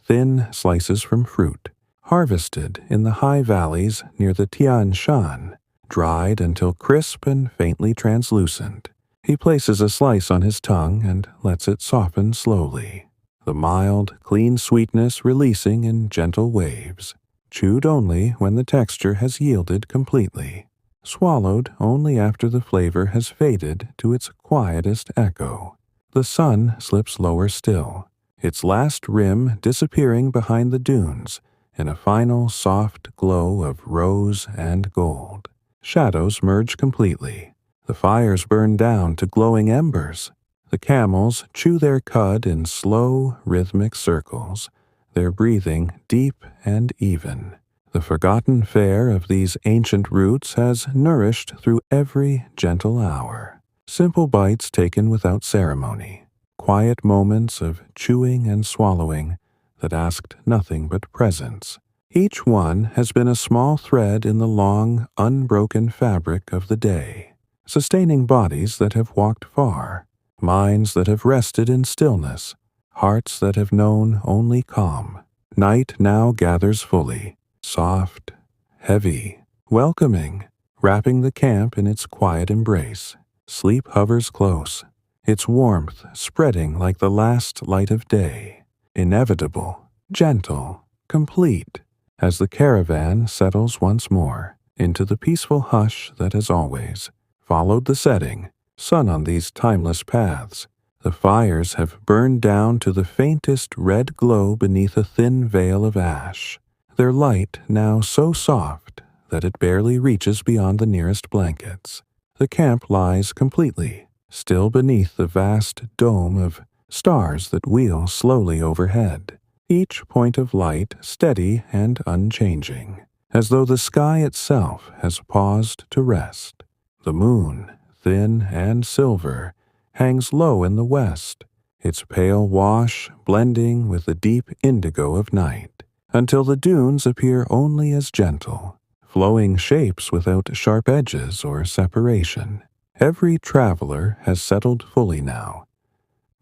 thin slices from fruit, harvested in the high valleys near the Tian Shan, dried until crisp and faintly translucent. He places a slice on his tongue and lets it soften slowly, the mild, clean sweetness releasing in gentle waves, chewed only when the texture has yielded completely, swallowed only after the flavor has faded to its quietest echo. The sun slips lower still, its last rim disappearing behind the dunes in a final soft glow of rose and gold. Shadows merge completely. The fires burn down to glowing embers. The camels chew their cud in slow, rhythmic circles, their breathing deep and even. The forgotten fare of these ancient roots has nourished through every gentle hour. Simple bites taken without ceremony, quiet moments of chewing and swallowing that asked nothing but presence. Each one has been a small thread in the long, unbroken fabric of the day, sustaining bodies that have walked far, minds that have rested in stillness, hearts that have known only calm. Night now gathers fully, soft, heavy, welcoming, wrapping the camp in its quiet embrace. Sleep hovers close, its warmth spreading like the last light of day, inevitable, gentle, complete, as the caravan settles once more into the peaceful hush that has always followed the setting sun on these timeless paths. The fires have burned down to the faintest red glow beneath a thin veil of ash, their light now so soft that it barely reaches beyond the nearest blankets. The camp lies completely still beneath the vast dome of stars that wheel slowly overhead, each point of light steady and unchanging, as though the sky itself has paused to rest. The moon, thin and silver, hangs low in the west, its pale wash blending with the deep indigo of night, until the dunes appear only as gentle, flowing shapes without sharp edges or separation. Every traveler has settled fully now.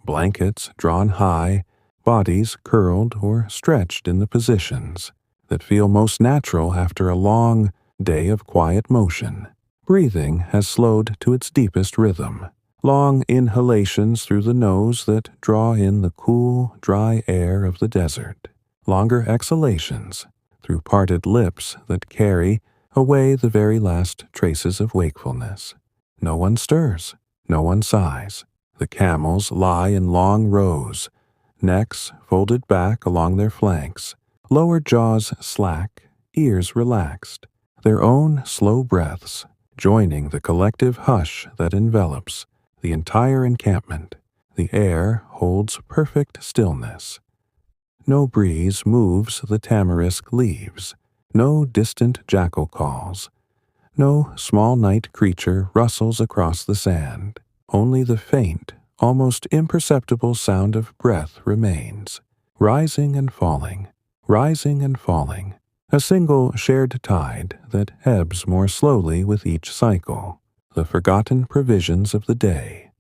Blankets drawn high, bodies curled or stretched in the positions that feel most natural after a long day of quiet motion. Breathing has slowed to its deepest rhythm. Long inhalations through the nose that draw in the cool, dry air of the desert. Longer exhalations through parted lips that carry away the very last traces of wakefulness. No one stirs, no one sighs. The camels lie in long rows, necks folded back along their flanks, lower jaws slack, ears relaxed, their own slow breaths joining the collective hush that envelops the entire encampment. The air holds perfect stillness. No breeze moves the tamarisk leaves, no distant jackal calls, no small night creature rustles across the sand. Only the faint, almost imperceptible sound of breath remains, rising and falling, a single shared tide that ebbs more slowly with each cycle, the forgotten provisions of the day.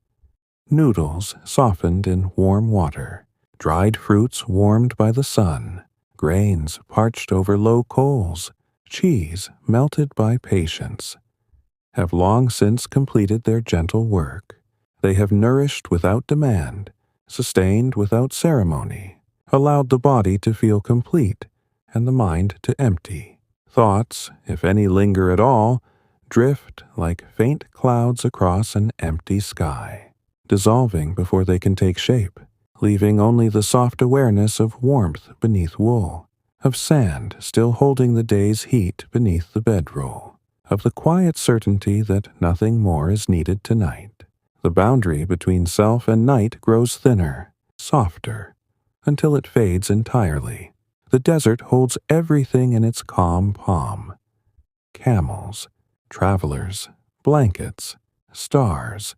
Noodles softened in warm water, dried fruits warmed by the sun, grains parched over low coals, cheese melted by patience, have long since completed their gentle work. They have nourished without demand, sustained without ceremony, allowed the body to feel complete and the mind to empty. Thoughts, if any linger at all, drift like faint clouds across an empty sky, dissolving before they can take shape, leaving only the soft awareness of warmth beneath wool, of sand still holding the day's heat beneath the bedroll, of the quiet certainty that nothing more is needed tonight. The boundary between self and night grows thinner, softer, until it fades entirely. The desert holds everything in its calm palm. Camels, travelers, blankets, stars,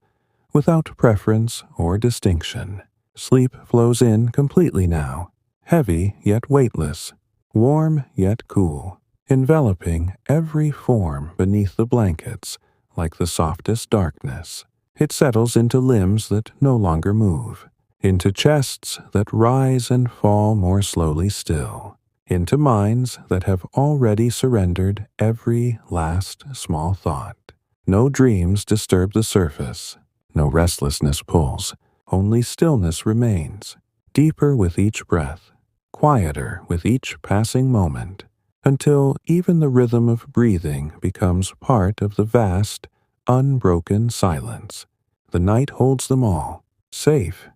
without preference or distinction. Sleep flows in completely now, heavy yet weightless, warm yet cool, enveloping every form beneath the blankets like the softest darkness. It settles into limbs that no longer move, into chests that rise and fall more slowly still, into minds that have already surrendered every last small thought. No dreams disturb the surface, no restlessness pulls, only stillness remains, deeper with each breath, quieter with each passing moment, until even the rhythm of breathing becomes part of the vast, unbroken silence. The night holds them all, safe,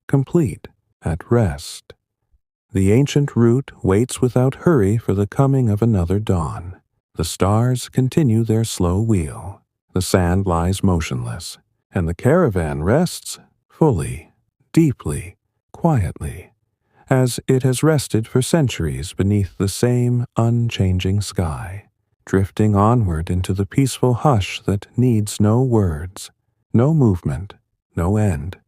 complete, at rest. The ancient route waits without hurry for the coming of another dawn. The stars continue their slow wheel. The sand lies motionless, and the caravan rests fully, deeply, quietly, as it has rested for centuries beneath the same unchanging sky, drifting onward into the peaceful hush that needs no words, no movement, no end.